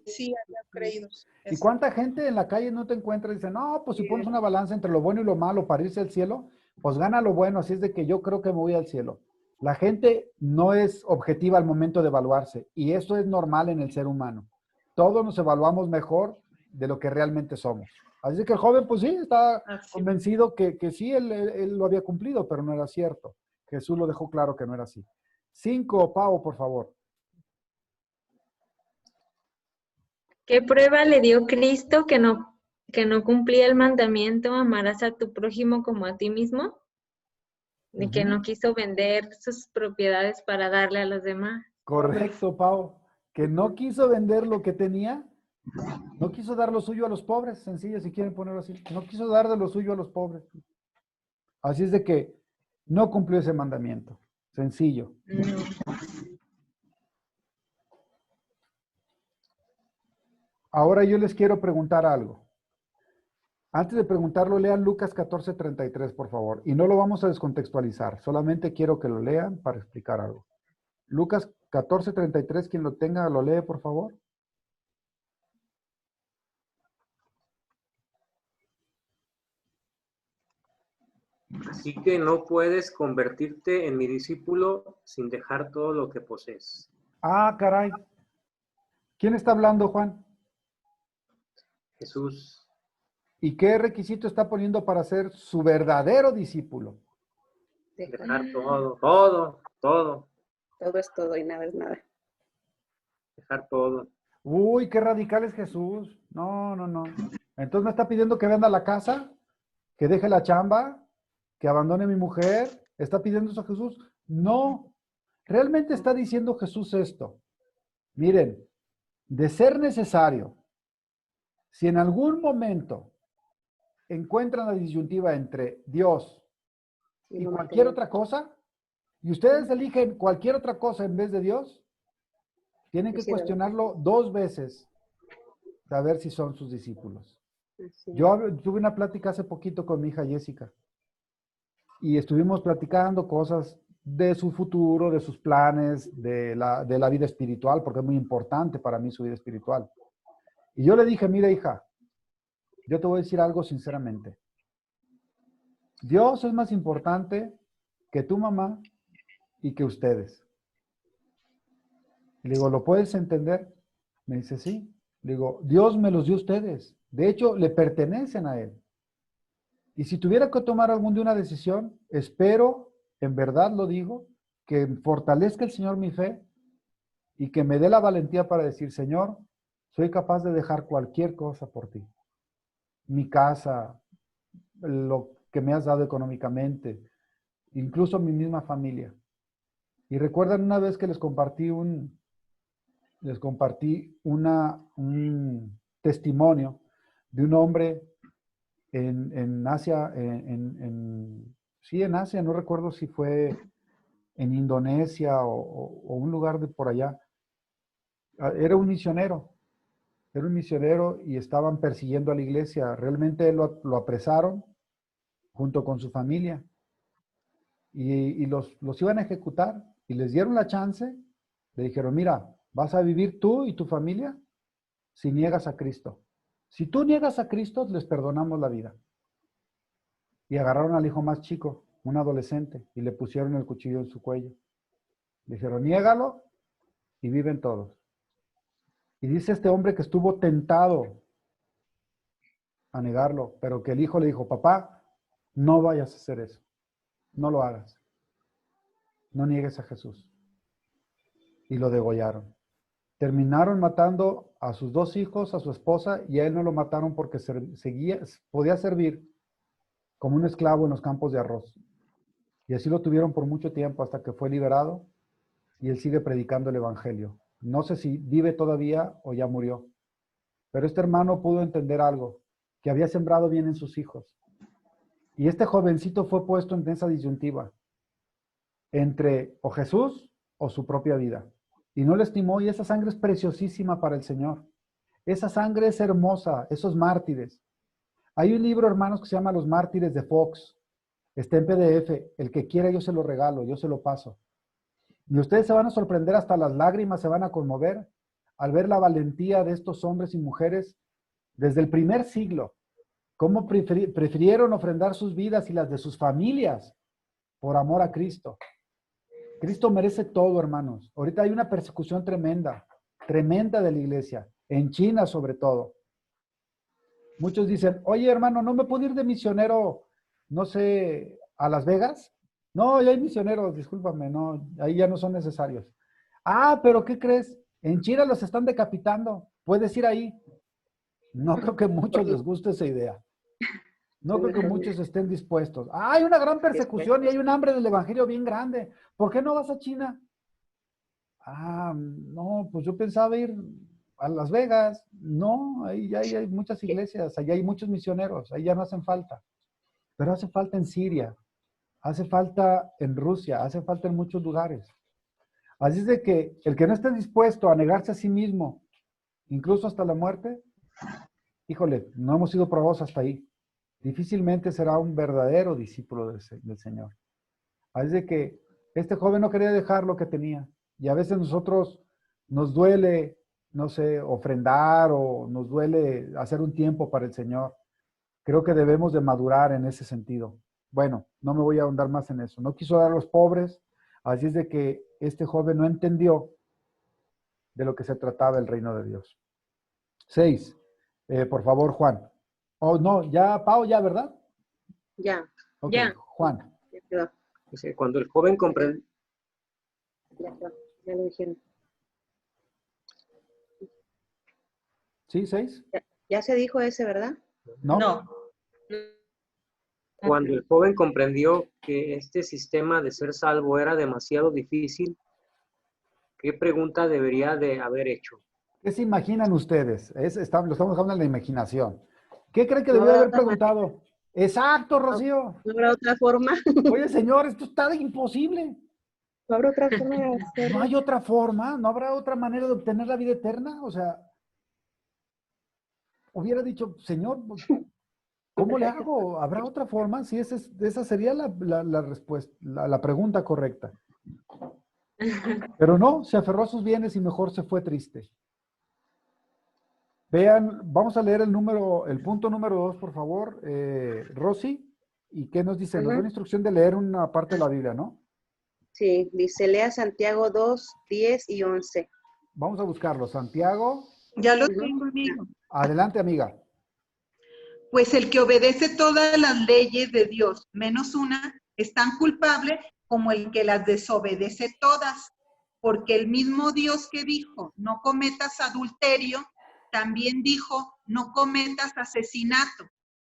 sí había creído. ¿Y cuánta gente en la calle no te encuentra y dice, no, pues si pones una balanza entre lo bueno y lo malo para irse al cielo, pues gana lo bueno, así es de que yo creo que me voy al cielo? La gente no es objetiva al momento de evaluarse y eso es normal en el ser humano. Todos nos evaluamos mejor de lo que realmente somos. Así que el joven, pues sí, está convencido que sí, él lo había cumplido, pero no era cierto. Jesús lo dejó claro que no era así. 5, Pau, por favor. ¿Qué prueba le dio Cristo que no cumplía el mandamiento, amarás a tu prójimo como a ti mismo? De que no quiso vender sus propiedades para darle a los demás. Correcto, Pau. Que no quiso vender lo que tenía, no quiso dar lo suyo a los pobres, sencillo, si quieren ponerlo así. No quiso dar de lo suyo a los pobres. Así es de que no cumplió ese mandamiento. Sencillo. Ahora yo les quiero preguntar algo. Antes de preguntarlo, lean Lucas 14:33, por favor. Y no lo vamos a descontextualizar. Solamente quiero que lo lean para explicar algo. Lucas 14:33, quien lo tenga, lo lee, por favor. Así que no puedes convertirte en mi discípulo sin dejar todo lo que posees. Ah, caray. ¿Quién está hablando, Juan? Jesús. ¿Y qué requisito está poniendo para ser su verdadero discípulo? Dejar todo, todo. Todo es todo y nada es nada. Dejar todo. Uy, qué radical es Jesús. No. Entonces me está pidiendo que venda la casa, que deje la chamba, que abandone a mi mujer. ¿Está pidiendo eso Jesús? No. Realmente está diciendo Jesús esto. Miren, de ser necesario, si en algún momento encuentran la disyuntiva entre Dios y cualquier otra cosa, y ustedes eligen cualquier otra cosa en vez de Dios, tienen que cuestionarlo 2 veces, saber si son sus discípulos. Yo tuve una plática hace poquito con mi hija Jessica, y estuvimos platicando cosas de su futuro, de sus planes, de la vida espiritual, porque es muy importante para mí su vida espiritual. Y yo le dije, mira hija, yo te voy a decir algo sinceramente. Dios es más importante que tu mamá y que ustedes. Le digo, ¿lo puedes entender? Me dice, sí. Le digo, Dios me los dio a ustedes. De hecho, le pertenecen a Él. Y si tuviera que tomar algún día una decisión, espero, en verdad lo digo, que fortalezca el Señor mi fe y que me dé la valentía para decir, Señor, soy capaz de dejar cualquier cosa por ti. Mi casa, lo que me has dado económicamente, incluso mi misma familia. Y recuerdan una vez que les compartí un testimonio de un hombre en Asia, sí, en Asia, no recuerdo si fue en Indonesia o un lugar de por allá. Era un misionero y estaban persiguiendo a la iglesia. Realmente lo apresaron junto con su familia y los iban a ejecutar y les dieron la chance. Le dijeron, mira, vas a vivir tú y tu familia si niegas a Cristo. Si tú niegas a Cristo, les perdonamos la vida. Y agarraron al hijo más chico, un adolescente, y le pusieron el cuchillo en su cuello. Le dijeron, niégalo y viven todos. Y dice este hombre que estuvo tentado a negarlo, pero que el hijo le dijo, papá, no vayas a hacer eso. No lo hagas. No niegues a Jesús. Y lo degollaron. Terminaron matando a sus 2 hijos, a su esposa, y a él no lo mataron porque podía servir como un esclavo en los campos de arroz. Y así lo tuvieron por mucho tiempo hasta que fue liberado y él sigue predicando el evangelio. No sé si vive todavía o ya murió, pero este hermano pudo entender algo, que había sembrado bien en sus hijos. Y este jovencito fue puesto en esa disyuntiva entre o Jesús o su propia vida. Y no le estimó, y esa sangre es preciosísima para el Señor. Esa sangre es hermosa, esos mártires. Hay un libro, hermanos, que se llama Los Mártires de Fox. Está en PDF. El que quiera yo se lo regalo, yo se lo paso. Y ustedes se van a sorprender, hasta las lágrimas se van a conmover al ver la valentía de estos hombres y mujeres desde el primer siglo. Cómo prefirieron ofrendar sus vidas y las de sus familias por amor a Cristo. Cristo merece todo, hermanos. Ahorita hay una persecución tremenda, tremenda de la iglesia, en China sobre todo. Muchos dicen, oye, hermano, ¿no me puedo ir de misionero, no sé, a Las Vegas? No, ya hay misioneros, discúlpame, no, ahí ya no son necesarios. Ah, pero ¿qué crees? En China los están decapitando, puedes ir ahí. No creo que a muchos les guste esa idea. No creo que muchos estén dispuestos. Ah, hay una gran persecución y hay un hambre del evangelio bien grande. ¿Por qué no vas a China? Ah, no, pues yo pensaba ir a Las Vegas. No, ahí ya hay muchas iglesias, allá hay muchos misioneros, ahí ya no hacen falta. Pero hace falta en Siria, hace falta en Rusia, hace falta en muchos lugares. Así es de que el que no esté dispuesto a negarse a sí mismo, incluso hasta la muerte, híjole, no hemos sido probados hasta ahí. Difícilmente será un verdadero discípulo del Señor. Así es de que este joven no quería dejar lo que tenía. Y a veces nosotros nos duele, no sé, ofrendar o nos duele hacer un tiempo para el Señor. Creo que debemos de madurar en ese sentido. Bueno, no me voy a ahondar más en eso. No quiso dar a los pobres, así es de que este joven no entendió de lo que se trataba el reino de Dios. 6. Por favor, Juan. Oh, no, ya, Pau, ya, ¿verdad? Ya, Ok, Ya. Juan. ya quedó. Dice, cuando el joven comprendió, Ya quedó. Ya lo dijeron. ¿Sí, 6? Ya se dijo ese, ¿verdad? ¿No? cuando el joven comprendió que este sistema de ser salvo era demasiado difícil, ¿qué pregunta debería de haber hecho? ¿Qué se imaginan ustedes? Lo estamos hablando de la imaginación. ¿Qué creen que No debió habrá haber otra manera. preguntado? Exacto, Rocío. ¿No habrá otra forma? Oye, señor, esto está imposible. ¿No habrá otra forma de No hacerlo? hay otra forma, no habrá otra manera de obtener la vida eterna. O sea, hubiera dicho, Señor, ¿cómo le hago? ¿Habrá otra forma? Sí, esa sería la respuesta, la pregunta correcta. Pero no, se aferró a sus bienes y mejor se fue triste. Vean, vamos a leer el punto número 2, por favor, Rosy. ¿Y qué nos dice? Nos da una instrucción de leer una parte de la Biblia, ¿no? Sí, dice, lea Santiago 2, 10 y 11. Vamos a buscarlo. Santiago. Ya lo Ujú. tengo, amigo. Adelante, amiga. Pues el que obedece todas las leyes de Dios, menos una, es tan culpable como el que las desobedece todas. Porque el mismo Dios que dijo, no cometas adulterio, también dijo, no cometas asesinato.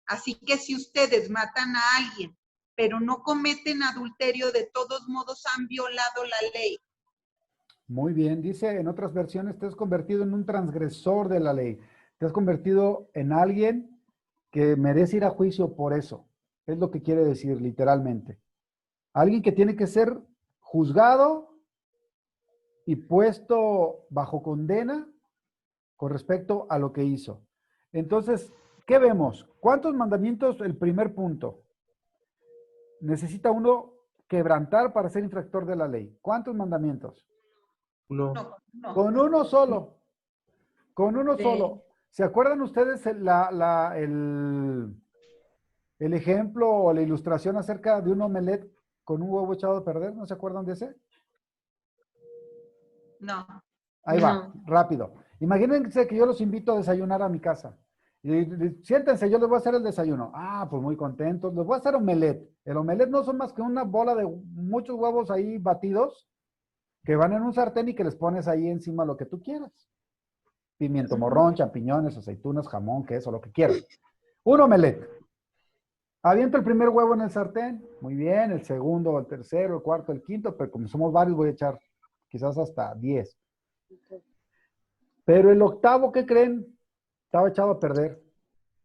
Así que si ustedes matan a alguien, pero no cometen adulterio, de todos modos han violado la ley. Muy bien. Dice en otras versiones, te has convertido en un transgresor de la ley. Te has convertido en alguien que merece ir a juicio por eso. Es lo que quiere decir literalmente. Alguien que tiene que ser juzgado y puesto bajo condena con respecto a lo que hizo. Entonces, ¿qué vemos? ¿Cuántos mandamientos? El primer punto. Necesita uno quebrantar para ser infractor de la ley. ¿Cuántos mandamientos? No. No. Con uno solo. Con uno Sí. solo. ¿Se acuerdan ustedes el ejemplo o la ilustración acerca de un omelette con un huevo echado a perder? ¿No se acuerdan de ese? No. Ahí va, No. rápido. Imagínense que yo los invito a desayunar a mi casa. Siéntense, yo les voy a hacer el desayuno. Ah, pues muy contentos. Les voy a hacer omelette. El omelette no son más que una bola de muchos huevos ahí batidos que van en un sartén y que les pones ahí encima lo que tú quieras. Pimiento morrón, champiñones, aceitunas, jamón, queso, lo que quieras. Un omelette. Aviento el primer huevo en el sartén. Muy bien. El segundo, el tercero, el cuarto, el quinto. Pero como somos varios, voy a echar quizás hasta 10. Pero el octavo, ¿qué creen? Estaba echado a perder.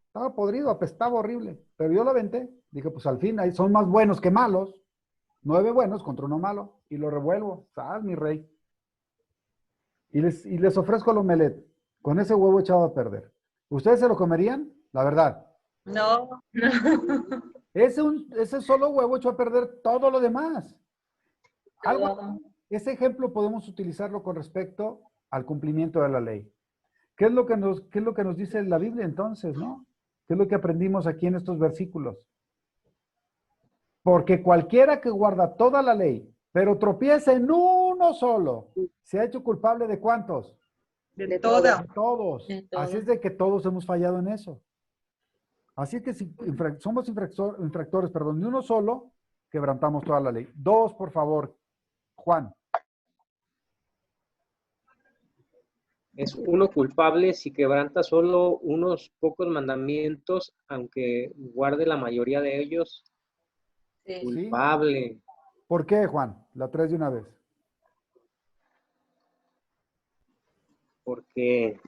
Estaba podrido, apestaba horrible. Pero yo lo aventé. Dije, pues al fin, ahí son más buenos que malos. 9 buenos contra 1 malo. Y lo revuelvo. ¿Sabes, mi rey? Y les ofrezco el omelette con ese huevo echado a perder. ¿Ustedes se lo comerían? La verdad. No. Ese solo huevo echó a perder todo lo demás. Todo. Ese ejemplo podemos utilizarlo con respecto al cumplimiento de la ley. ¿Qué es lo que nos dice la Biblia entonces, no? ¿Qué es lo que aprendimos aquí en estos versículos? Porque cualquiera que guarda toda la ley, pero tropieza en uno solo, se ha hecho culpable ¿de cuántos? De toda. De todos. De todo. Así es de que todos hemos fallado en eso. Así es que si somos infractores, perdón, de uno solo, quebrantamos toda la ley. 2, por favor, Juan. Es uno culpable si quebranta solo unos pocos mandamientos, aunque guarde la mayoría de ellos. Sí. Culpable. ¿Por qué, Juan? La 3 de una vez. Porque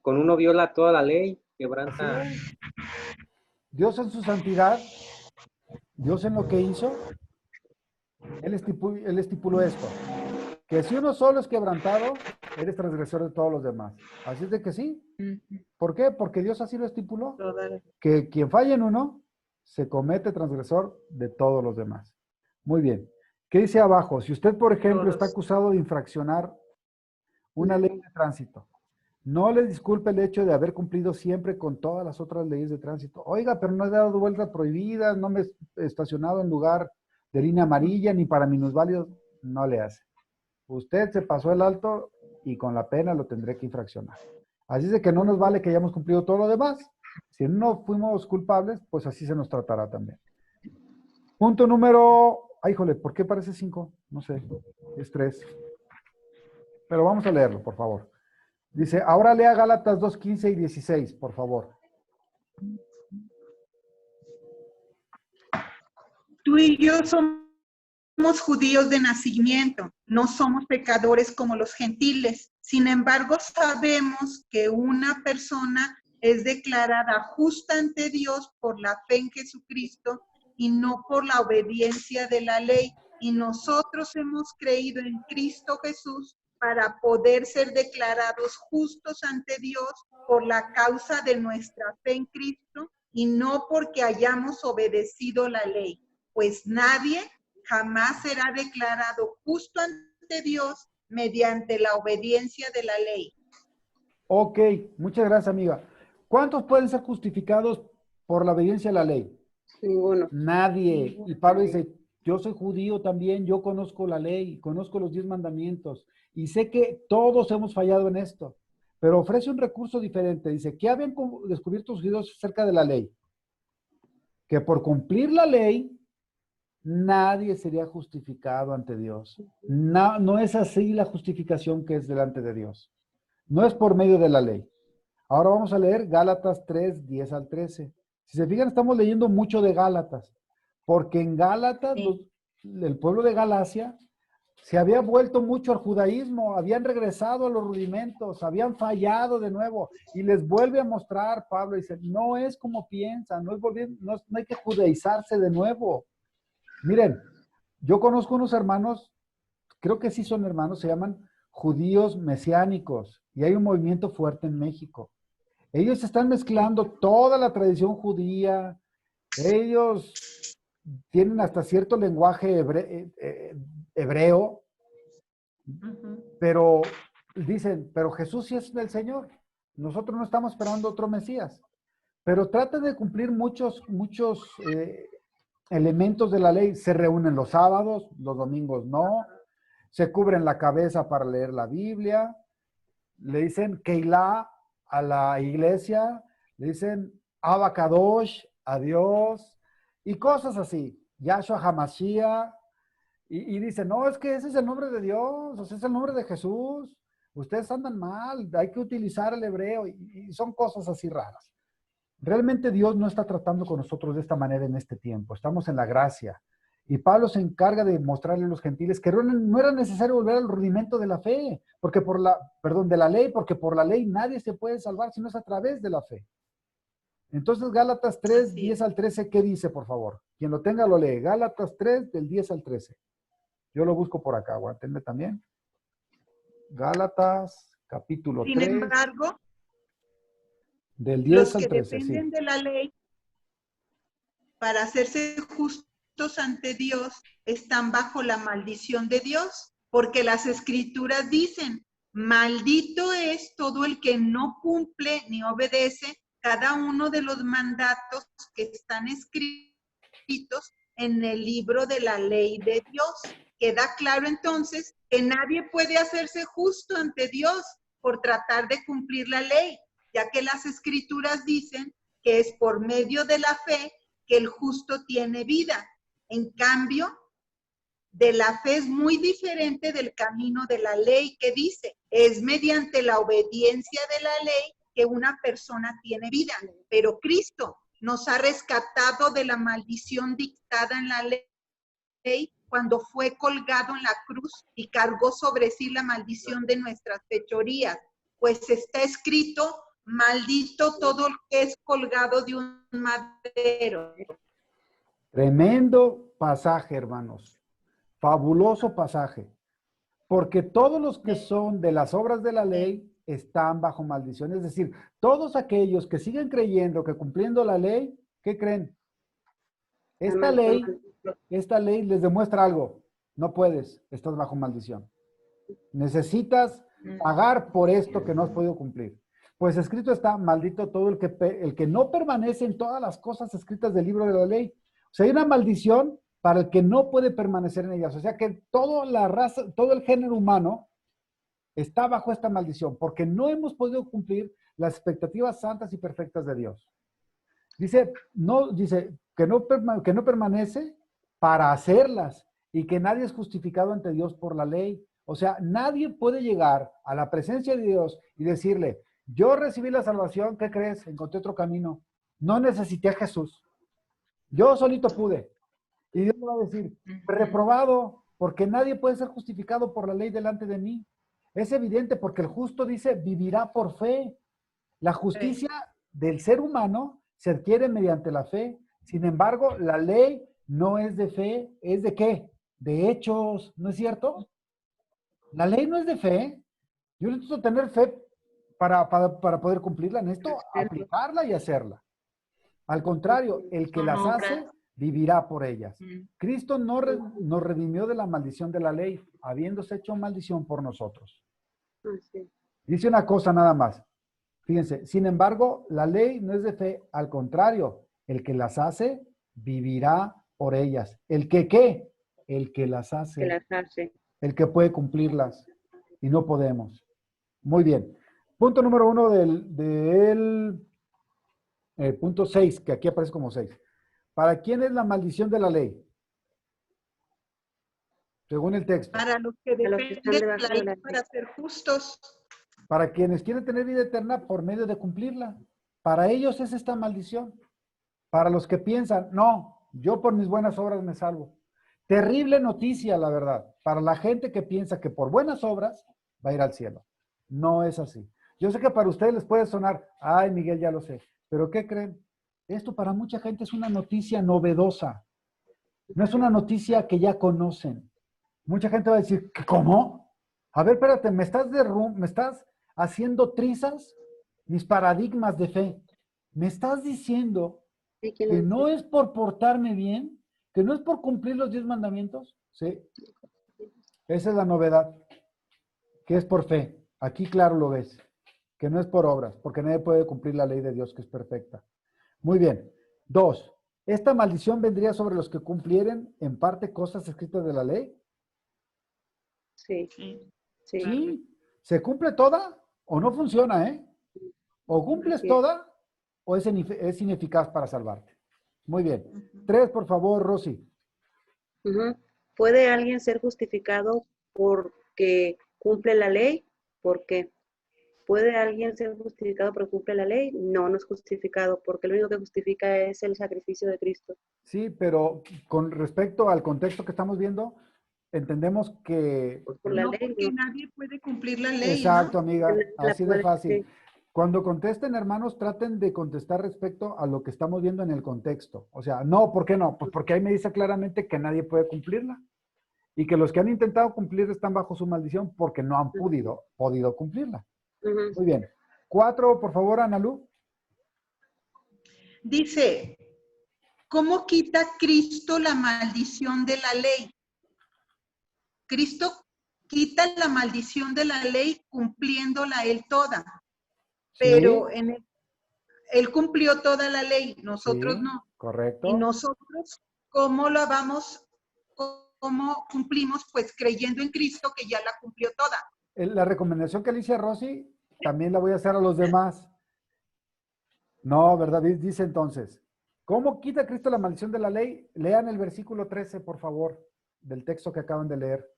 con uno viola toda la ley, quebranta. Así es. Dios en su santidad, Dios en lo que hizo, Él estipuló esto, que si uno solo es quebrantado, eres transgresor de todos los demás. Así es de que sí. ¿Por qué? Porque Dios así lo estipuló. Que quien falla en uno, se comete transgresor de todos los demás. Muy bien. ¿Qué dice abajo? Si usted, por ejemplo, está acusado de infraccionar una ley de tránsito, no le disculpe el hecho de haber cumplido siempre con todas las otras leyes de tránsito. Oiga, pero no he dado vueltas prohibidas, no me he estacionado en lugar de línea amarilla, ni para minusválidos, no le hace. Usted se pasó el alto y con la pena lo tendré que infraccionar. Así es de que no nos vale que hayamos cumplido todo lo demás. Si no fuimos culpables, pues así se nos tratará también. Punto número... Ay, híjole, ¿por qué parece 5? No sé, es 3. Pero vamos a leerlo, por favor. Dice, ahora lea Gálatas 2:15 y 16, por favor. Tú y yo somos judíos de nacimiento, no somos pecadores como los gentiles. Sin embargo, sabemos que una persona es declarada justa ante Dios por la fe en Jesucristo y no por la obediencia de la ley. Y nosotros hemos creído en Cristo Jesús para poder ser declarados justos ante Dios por la causa de nuestra fe en Cristo y no porque hayamos obedecido la ley. Pues nadie jamás será declarado justo ante Dios mediante la obediencia de la ley. Ok, muchas gracias, amiga. ¿Cuántos pueden ser justificados por la obediencia a la ley? Ninguno. Nadie. Y Pablo dice, yo soy judío también, yo conozco la ley, conozco los 10 mandamientos y sé que todos hemos fallado en esto, pero ofrece un recurso diferente. Dice, ¿qué habían descubierto los judíos acerca de la ley? Que por cumplir la ley, nadie sería justificado ante Dios. No, no es así la justificación que es delante de Dios. No es por medio de la ley. Ahora vamos a leer Gálatas 3, 10 al 13. Si se fijan, estamos leyendo mucho de Gálatas, porque en Gálatas, Sí. el pueblo de Galacia se había vuelto mucho al judaísmo, habían regresado a los rudimentos, habían fallado de nuevo y les vuelve a mostrar, Pablo dice, no es como piensan, no hay que judaizarse de nuevo. Miren, yo conozco unos hermanos, creo que sí son hermanos, se llaman judíos mesiánicos y hay un movimiento fuerte en México. Ellos están mezclando toda la tradición judía, ellos tienen hasta cierto lenguaje hebreo, pero dicen, pero Jesús sí es el Señor. Nosotros no estamos esperando otro Mesías. Pero tratan de cumplir muchos elementos de la ley. Se reúnen los sábados, los domingos no. Se cubren la cabeza para leer la Biblia. Le dicen Keilah a la iglesia. Le dicen Abacadosh a Dios. Y cosas así. Yahshua HaMashiach. Y dicen, no, es que ese es el nombre de Dios. O sea, es el nombre de Jesús. Ustedes andan mal. Hay que utilizar el hebreo. Y son cosas así raras. Realmente Dios no está tratando con nosotros de esta manera en este tiempo. Estamos en la gracia. Y Pablo se encarga de mostrarle a los gentiles que no era necesario volver al rudimento de la fe, de la ley, porque por la ley nadie se puede salvar si no es a través de la fe. Entonces, Gálatas 3, 10 al 13, ¿qué dice, por favor? Quien lo tenga lo lee. Gálatas 3, del 10 al 13. Yo lo busco por acá, aguántenme también. Gálatas, capítulo 3. Sin embargo, del 10 al los que 13, dependen sí. de la ley para hacerse justos ante Dios están bajo la maldición de Dios, porque las escrituras dicen, maldito es todo el que no cumple ni obedece cada uno de los mandatos que están escritos en el libro de la ley de Dios. Queda claro entonces que nadie puede hacerse justo ante Dios por tratar de cumplir la ley, ya que las escrituras dicen que es por medio de la fe que el justo tiene vida. En cambio, de la fe es muy diferente del camino de la ley que dice, es mediante la obediencia de la ley que una persona tiene vida. Pero Cristo nos ha rescatado de la maldición dictada en la ley cuando fue colgado en la cruz y cargó sobre sí la maldición de nuestras fechorías. Pues está escrito, maldito todo el que es colgado de un madero. Tremendo pasaje, hermanos. Fabuloso pasaje. Porque todos los que son de las obras de la ley están bajo maldición. Es decir, todos aquellos que siguen creyendo que cumpliendo la ley, ¿qué creen? Esta ley les demuestra algo. No puedes, estás bajo maldición. Necesitas pagar por esto que no has podido cumplir. Pues escrito está, maldito todo el que no permanece en todas las cosas escritas del libro de la ley. O sea, hay una maldición para el que no puede permanecer en ellas. O sea que toda la raza, todo el género humano está bajo esta maldición porque no hemos podido cumplir las expectativas santas y perfectas de Dios. Dice que no permanece para hacerlas y que nadie es justificado ante Dios por la ley. O sea, nadie puede llegar a la presencia de Dios y decirle, yo recibí la salvación, ¿qué crees? Encontré otro camino. No necesité a Jesús. Yo solito pude. Y Dios me va a decir, reprobado, porque nadie puede ser justificado por la ley delante de mí. Es evidente porque el justo dice, vivirá por fe. La justicia del ser humano se adquiere mediante la fe. Sin embargo, la ley no es de fe, ¿es de qué? De hechos, ¿no es cierto? La ley no es de fe. Yo necesito tener fe para poder cumplirla. Necesito aplicarla y hacerla. Al contrario, el que las hace vivirá por ellas. Cristo nos redimió de la maldición de la ley, habiéndose hecho maldición por nosotros. Dice una cosa nada más. Fíjense, sin embargo, la ley no es de fe, al contrario, el que las hace vivirá por ellas. ¿El que qué? El que las hace. El que puede cumplirlas y no podemos. Muy bien. Punto número 1 del punto 6, que aquí aparece como 6. ¿Para quién es la maldición de la ley? Según el texto. Para los que dependen de la ley para ser justos. Para quienes quieren tener vida eterna por medio de cumplirla. Para ellos es esta maldición. Para los que piensan, no, yo por mis buenas obras me salvo. Terrible noticia, la verdad. para la gente que piensa que por buenas obras va a ir al cielo. No es así. Yo sé que para ustedes les puede sonar, ay, Miguel, ya lo sé. Pero ¿qué creen? Esto para mucha gente es una noticia novedosa. No es una noticia que ya conocen. Mucha gente va a decir, ¿cómo? A ver, espérate, me estás haciendo trizas mis paradigmas de fe. Me estás diciendo Sí, que no es por portarme bien, que no es por cumplir los 10 mandamientos. Sí, esa es la novedad, que es por fe. Aquí claro lo ves, que no es por obras, porque nadie puede cumplir la ley de Dios, que es perfecta. Muy bien. 2. ¿Esta maldición vendría sobre los que cumplieren en parte cosas escritas de la ley? Sí, Sí. sí. Sí. ¿Se cumple toda o no funciona, eh? O cumples Así es. toda o es ineficaz para salvarte. Muy bien. 3, por favor, Rosy. Ujú. ¿Puede alguien ser justificado porque cumple la ley? ¿Por qué? ¿Puede alguien ser justificado porque cumple la ley? No, no es justificado, porque lo único que justifica es el sacrificio de Cristo. Sí, pero con respecto al contexto que estamos viendo, entendemos que... Por la No, ley, porque no. nadie puede cumplir la ley, Exacto, ¿no? amiga, La así de puede, fácil. sí. Cuando contesten, hermanos, traten de contestar respecto a lo que estamos viendo en el contexto. O sea, no, ¿por qué no? Pues porque ahí me dice claramente que nadie puede cumplirla y que los que han intentado cumplir están bajo su maldición porque no han podido cumplirla. Ujú. Muy bien. 4, por favor, Analú. Dice, ¿cómo quita Cristo la maldición de la ley? Cristo quita la maldición de la ley cumpliéndola él toda, pero Sí, él cumplió toda la ley, nosotros sí, no. Y correcto. nosotros, ¿cómo la vamos, cómo cumplimos? Pues creyendo en Cristo que ya la cumplió toda. La recomendación que le hice a Rosy, también la voy a hacer a los demás. No, ¿verdad? Dice entonces, ¿cómo quita Cristo la maldición de la ley? Lean el versículo 13, por favor, del texto que acaban de leer.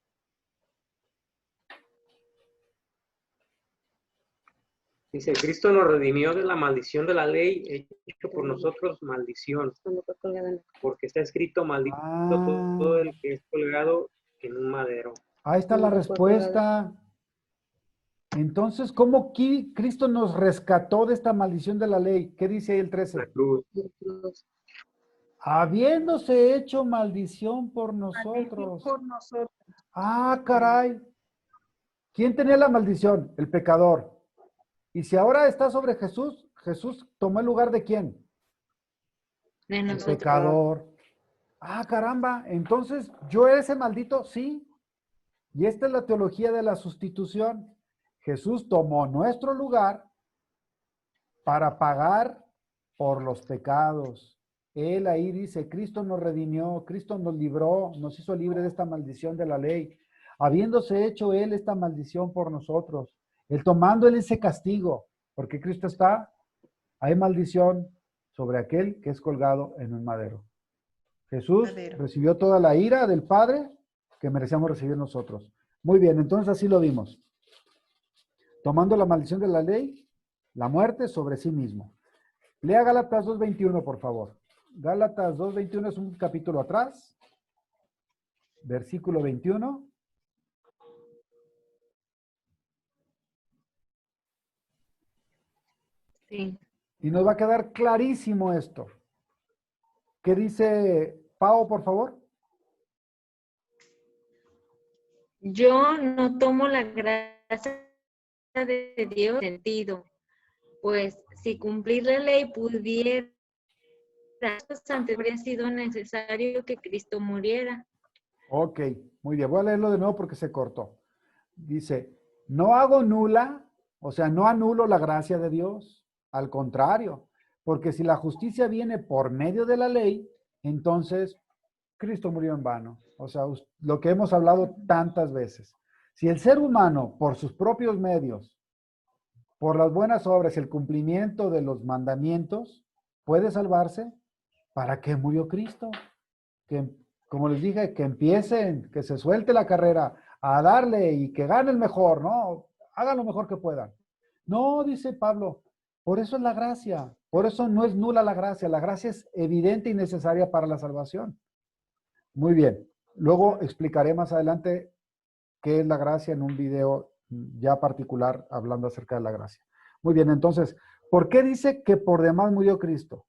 Dice, Cristo nos redimió de la maldición de la ley, hecho por nosotros maldición, Cuando fue colgado en la cruz. porque está escrito, maldito todo Ah, el que es colgado en un madero. ahí está la Cuando fue colgado. respuesta. Entonces, ¿cómo Cristo nos rescató de esta maldición de la ley? ¿Qué dice ahí el La 13? cruz. En la cruz. Habiéndose hecho maldición por Maldición nosotros. por nosotros. Ah, caray. ¿Quién tenía la maldición? El pecador. Y si ahora está sobre Jesús, Jesús tomó el lugar de quién? De El nosotros. pecador. Ah, caramba. Entonces, ¿yo era ese maldito? Sí. Y esta es la teología de la sustitución. Jesús tomó nuestro lugar para pagar por los pecados. Él ahí dice, Cristo nos redimió, Cristo nos libró, nos hizo libre de esta maldición de la ley, habiéndose hecho Él esta maldición por nosotros, Él tomando Él ese castigo, porque Cristo está, hay maldición sobre aquel que es colgado en un madero. Jesús Madero. recibió toda la ira del Padre que merecíamos recibir nosotros. Muy bien, entonces así lo vimos. Tomando la maldición de la ley, la muerte sobre sí mismo. Lea Gálatas 2:21, por favor. Gálatas 2:21 es un capítulo atrás. Versículo 21. Sí. Y nos va a quedar clarísimo esto. ¿Qué dice Pau, por favor? Yo no tomo la gracia de Dios en sentido, pues si cumplir la ley pudiera, antes habría sido necesario que Cristo muriera. Ok, muy bien. Voy a leerlo de nuevo porque se cortó. Dice, no hago nula, o sea, no anulo la gracia de Dios. Al contrario, porque si la justicia viene por medio de la ley, entonces Cristo murió en vano. O sea, lo que hemos hablado tantas veces. Si el ser humano, por sus propios medios, por las buenas obras, el cumplimiento de los mandamientos, puede salvarse, ¿para qué murió Cristo? Que, como les dije, que empiecen, que se suelte la carrera a darle y que gane el mejor, ¿no? Hagan lo mejor que puedan. No, dice Pablo, por eso es la gracia, por eso no es nula la gracia es evidente y necesaria para la salvación. Muy bien, luego explicaré más adelante qué es la gracia en un video ya particular hablando acerca de la gracia. Muy bien, entonces, ¿por qué dice que por demás murió Cristo?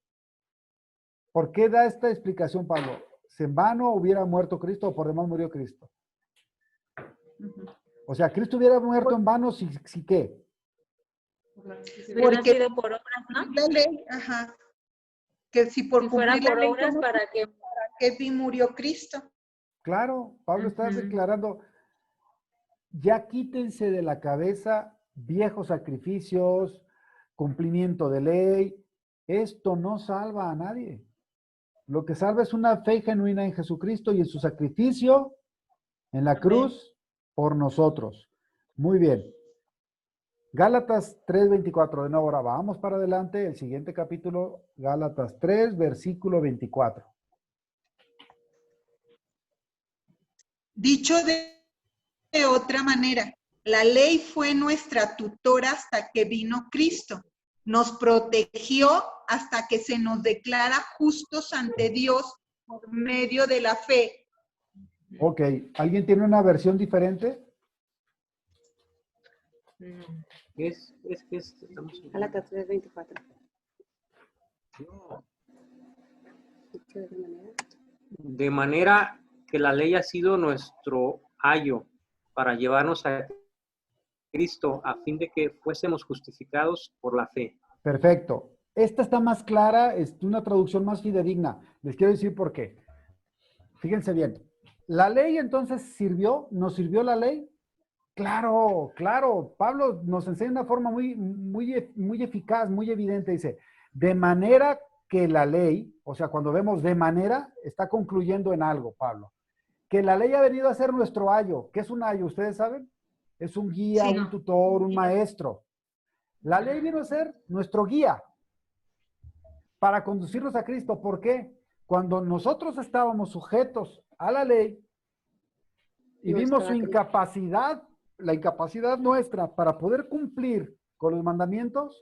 ¿Por qué da esta explicación, Pablo? ¿Se en vano hubiera muerto Cristo o por demás murió Cristo? O sea, ¿Cristo hubiera muerto en vano si qué? Hubiera Porque sido por obras, ¿no? la ley, ajá, que si por Si fuera cumplir la por ley obras, como ¿para qué? que vi murió Cristo. Claro, Pablo está Ujú. declarando, ya quítense de la cabeza viejos sacrificios, cumplimiento de ley. Esto no salva a nadie. Lo que salva es una fe genuina en Jesucristo y en su sacrificio en la cruz por nosotros. Muy bien. Gálatas 3:24. De nuevo, ahora vamos para adelante. El siguiente capítulo, Gálatas 3, versículo 24. Dicho de otra manera, la ley fue nuestra tutora hasta que vino Cristo. Nos protegió hasta que se nos declara justos ante Dios por medio de la fe. Ok. ¿Alguien tiene una versión diferente? Estamos... Gálatas 3:24. No. Dicho de esa manera. De manera que la ley ha sido nuestro ayo para llevarnos a Cristo a fin de que fuésemos justificados por la fe. Perfecto. Esta está más clara, es una traducción más fidedigna. Les quiero decir por qué. Fíjense bien. ¿La ley entonces sirvió? ¿Nos sirvió la ley? Claro, claro. Pablo nos enseña de una forma muy eficaz, muy evidente. Dice, de manera que la ley, o sea, cuando vemos de manera, está concluyendo en algo, Pablo. Que la ley ha venido a ser nuestro ayo. ¿Qué es un ayo? ¿Ustedes saben? Es un guía, Sí. un tutor, un maestro. La ley vino a ser nuestro guía para conducirnos a Cristo. ¿Por qué? Cuando nosotros estábamos sujetos a la ley y No vimos su estaba Cristo. incapacidad, la incapacidad nuestra para poder cumplir con los mandamientos,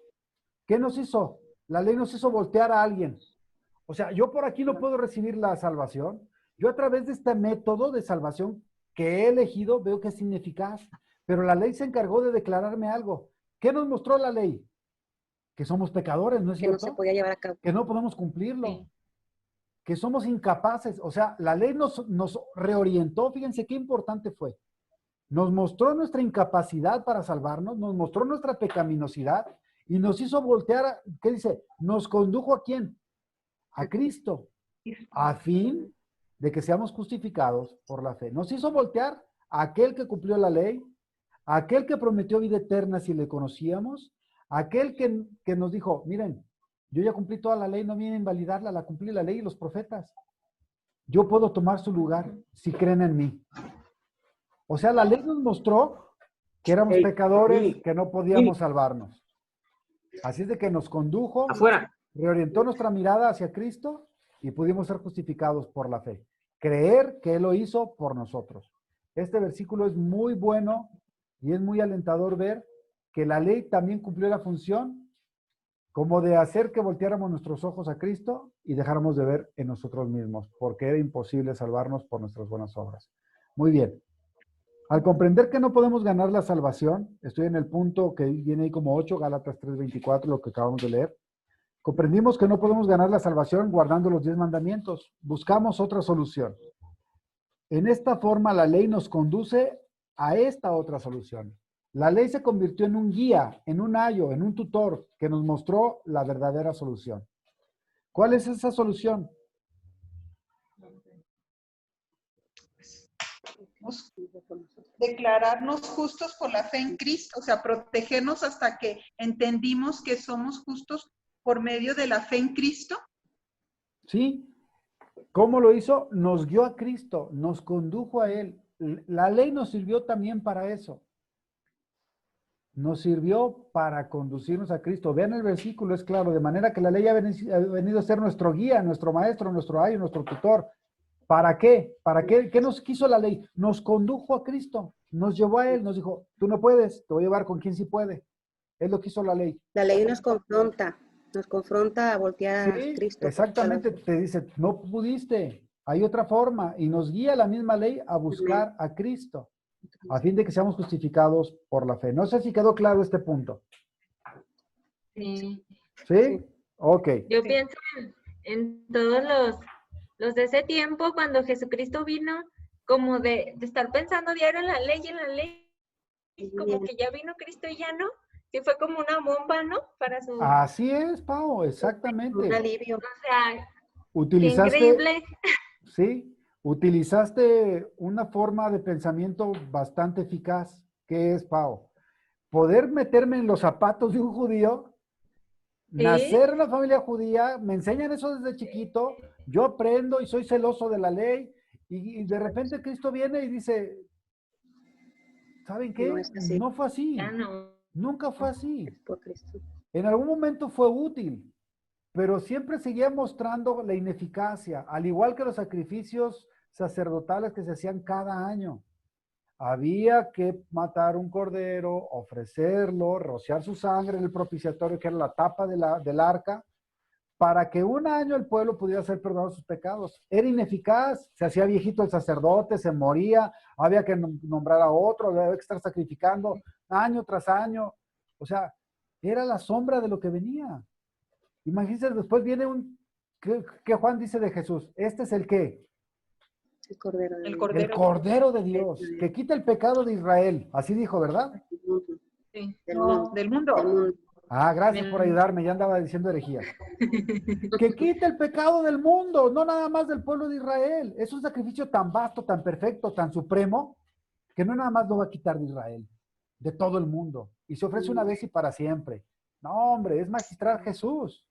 ¿qué nos hizo? La ley nos hizo voltear a alguien. O sea, yo por aquí no puedo recibir la salvación. Yo a través de este método de salvación que he elegido veo que es ineficaz. Pero la ley se encargó de declararme algo. ¿Qué nos mostró la ley? Que somos pecadores, ¿no es Que no cierto? se podía llevar a cabo. Que no podemos cumplirlo. Sí. Que somos incapaces. O sea, la ley nos reorientó. Fíjense qué importante fue. Nos mostró nuestra incapacidad para salvarnos, nos mostró nuestra pecaminosidad y nos hizo voltear, ¿qué dice? Nos condujo ¿a quién? A Cristo, a fin de que seamos justificados por la fe. Nos hizo voltear a aquel que cumplió la ley, a aquel que prometió vida eterna si le conocíamos, a aquel que nos dijo, miren, yo ya cumplí toda la ley, no viene a invalidarla, la cumplí la ley y los profetas. Yo puedo tomar su lugar si creen en mí. O sea, la ley nos mostró que éramos pecadores, que no podíamos salvarnos. Así es de que nos condujo, Afuera. reorientó nuestra mirada hacia Cristo y pudimos ser justificados por la fe. Creer que Él lo hizo por nosotros. Este versículo es muy bueno y es muy alentador ver que la ley también cumplió la función como de hacer que volteáramos nuestros ojos a Cristo y dejáramos de ver en nosotros mismos, porque era imposible salvarnos por nuestras buenas obras. Muy bien. Al comprender que no podemos ganar la salvación, estoy en el punto que viene ahí como 8, Gálatas 3:24, lo que acabamos de leer. Comprendimos que no podemos ganar la salvación guardando los 10 mandamientos. Buscamos otra solución. En esta forma, la ley nos conduce a esta otra solución. La ley se convirtió en un guía, en un ayo, en un tutor que nos mostró la verdadera solución. ¿Cuál es esa solución? Declararnos justos por la fe en Cristo, o sea, protegernos hasta que entendimos que somos justos por medio de la fe en Cristo. ¿Sí? ¿Cómo lo hizo? Nos guió a Cristo, nos condujo a Él. La ley nos sirvió también para eso. Nos sirvió para conducirnos a Cristo. Vean el versículo, es claro, de manera que la ley ha venido a ser nuestro guía, nuestro maestro, nuestro ayo, nuestro tutor. ¿Para qué? ¿Para qué? ¿Qué nos quiso la ley? Nos condujo a Cristo, nos llevó a Él, nos dijo, tú no puedes, te voy a llevar con quien sí puede. Es lo que hizo la ley. La ley nos confronta a voltear a Sí, Cristo. exactamente, te dice, no pudiste, hay otra forma, y nos guía la misma ley a buscar a Cristo. a fin de que seamos justificados por la fe. No sé si quedó claro este punto. Sí. ¿Sí? Ok. Yo pienso en todos los de ese tiempo, cuando Jesucristo vino, como de estar pensando diario en la ley, como que ya vino Cristo y ya no. Sí, fue como una bomba, ¿no? Para su... Así es, Pau, Un exactamente. alivio. O sea, qué Utilizaste, increíble. sí, utilizaste una forma de pensamiento bastante eficaz. ¿Qué es, Pau? Poder meterme en los zapatos de un judío, Sí, nacer en una familia judía, me enseñan eso desde chiquito, yo aprendo y soy celoso de la ley, y de repente Cristo viene y dice, ¿saben No qué? es así. No fue ya así, no. nunca fue así. Es por Cristo. En algún momento fue útil, pero siempre seguía mostrando la ineficacia, al igual que los sacrificios sacerdotales que se hacían cada año. Había que matar un cordero, ofrecerlo, rociar su sangre en el propiciatorio, que era la tapa del arca, para que un año el pueblo pudiera ser perdonado sus pecados. Era ineficaz, se hacía viejito el sacerdote, se moría, había que nombrar a otro, había que estar sacrificando año tras año. O sea, era la sombra de lo que venía. Imagínense, después viene ¿qué Juan dice de Jesús? Este es el qué? El Cordero de El Dios. Cordero. El Cordero de Dios, que quita el pecado de Israel. Así dijo, ¿verdad? Del mundo. Sí. Del No, mundo. del mundo. Del mundo. Ah, gracias por ayudarme, ya andaba diciendo herejías. Que quita el pecado del mundo, no nada más del pueblo de Israel. Es un sacrificio tan vasto, tan perfecto, tan supremo, que no nada más lo va a quitar de Israel, de todo el mundo. Y se ofrece una vez y para siempre. No, hombre, es magistral Jesús.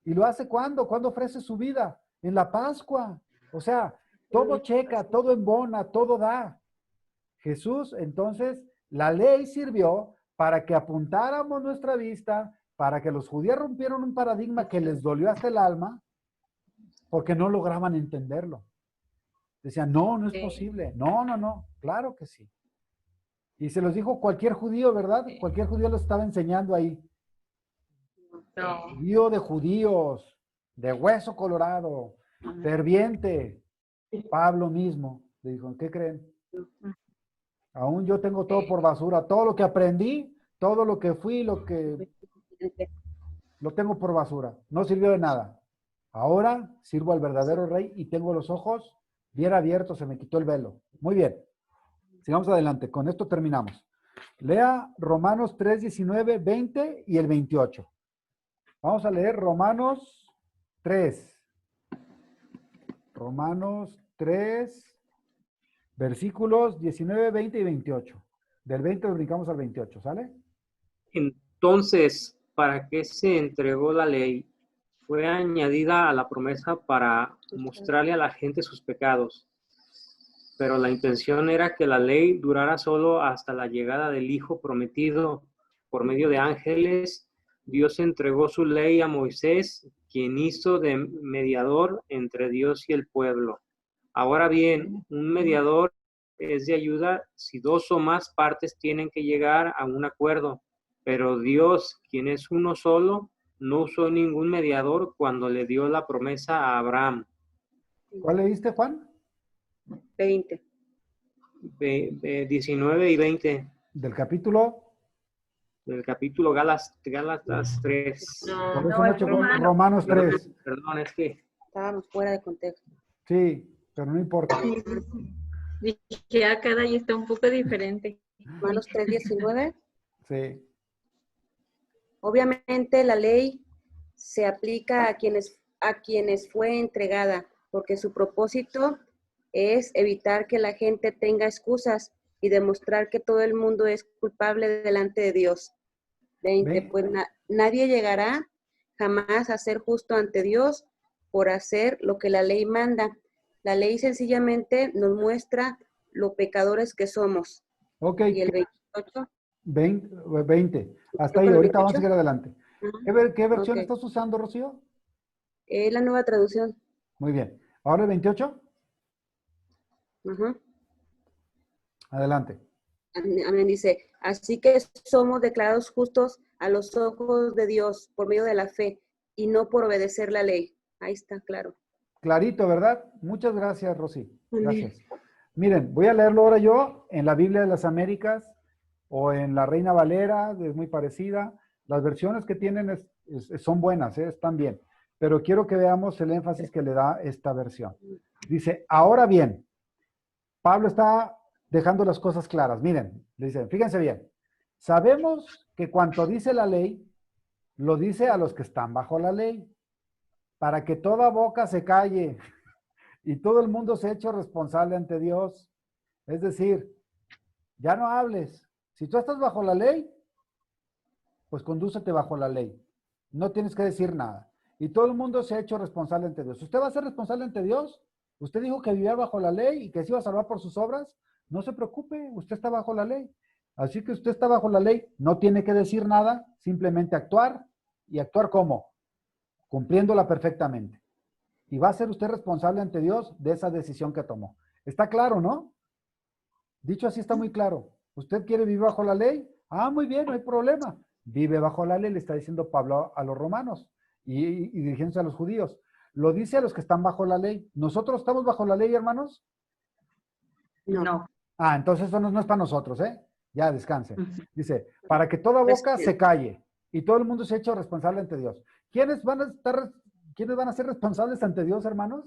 ¿Y lo hace cuándo? ¿Cuándo ofrece su vida? En la Pascua. O sea, todo checa, todo embona, todo da. Jesús, entonces, la ley sirvió para que apuntáramos nuestra vista, para que los judíos rompieron un paradigma que les dolió hasta el alma, porque no lograban entenderlo. Decían, no, no es posible. No, no, no, claro que sí. Y se los dijo cualquier judío, ¿verdad? Cualquier judío lo estaba enseñando ahí. No. Judío de judíos, de hueso colorado, ferviente. Pablo mismo le dijo, ¿qué creen? Aún yo tengo todo por basura. Todo lo que aprendí, todo lo que fui, lo tengo por basura. No sirvió de nada. Ahora sirvo al verdadero rey y tengo los ojos bien abiertos, se me quitó el velo. Muy bien. Sigamos adelante. Con esto terminamos. Lea Romanos 3, 19, 20 y el 28. Vamos a leer Romanos 3. Romanos 3, versículos 19, 20 y 28. Del 20 lo brincamos al 28, ¿sale? Entonces, ¿para qué se entregó la ley? Fue añadida a la promesa para mostrarle a la gente sus pecados. Pero la intención era que la ley durara solo hasta la llegada del Hijo prometido por medio de ángeles. Dios entregó su ley a Moisés, quien hizo de mediador entre Dios y el pueblo. Ahora bien, un mediador es de ayuda si dos o más partes tienen que llegar a un acuerdo. Pero Dios, quien es uno solo, no usó ningún mediador cuando le dio la promesa a Abraham. ¿Cuál leíste, Juan? 20. 19 y 20 Del capítulo. del capítulo Gálatas 3. Por No, eso no es checó Romano. Romanos 3. Perdón, es que Estábamos fuera de contexto. Sí, pero no importa. Dije, cada ahí está un poco diferente. Romanos 3:19. Sí. Obviamente la ley se aplica a quienes fue entregada, porque su propósito es evitar que la gente tenga excusas y demostrar que todo el mundo es culpable delante de Dios. 20. Pues nadie llegará jamás a ser justo ante Dios por hacer lo que la ley manda. La ley sencillamente nos muestra lo pecadores que somos. Ok. Y el 28. 20. Hasta ahí, ¿Con el ahorita vamos a 28? seguir adelante. ¿Qué versión Ok. estás usando, Rocío? La nueva traducción. Muy bien. ¿Ahora el 28? Ajá. Adelante. Amén, dice, así que somos declarados justos a los ojos de Dios por medio de la fe y no por obedecer la ley. Ahí está, claro. Clarito, ¿verdad? Muchas gracias, Rosy. Gracias. Miren, voy a leerlo ahora yo en la Biblia de las Américas o en la Reina Valera, es muy parecida. Las versiones que tienen son buenas, están bien. Pero quiero que veamos el énfasis que le da esta versión. Dice, ahora bien, Pablo está dejando las cosas claras. Miren, le dice, fíjense bien, sabemos que cuanto dice la ley, lo dice a los que están bajo la ley, para que toda boca se calle y todo el mundo se hecho responsable ante Dios. Es decir, ya no hables. Si tú estás bajo la ley, pues condúcete bajo la ley. No tienes que decir nada. Y todo el mundo se ha hecho responsable ante Dios. ¿Usted va a ser responsable ante Dios? Usted dijo que vivía bajo la ley y que se iba a salvar por sus obras. No se preocupe, usted está bajo la ley. Así que usted está bajo la ley, no tiene que decir nada, simplemente actuar. ¿Y actuar cómo? Cumpliéndola perfectamente. Y va a ser usted responsable ante Dios de esa decisión que tomó. Está claro, ¿no? Dicho así está muy claro. ¿Usted quiere vivir bajo la ley? Ah, muy bien, no hay problema. Vive bajo la ley, le está diciendo Pablo a los romanos y dirigiéndose a los judíos. Lo dice a los que están bajo la ley. ¿Nosotros estamos bajo la ley, hermanos? No. Ah, entonces eso no es para nosotros, ¿eh? Ya, descanse. Dice, para que toda boca se calle y todo el mundo se eche responsable ante Dios. ¿Quiénes van a ser responsables ante Dios, hermanos?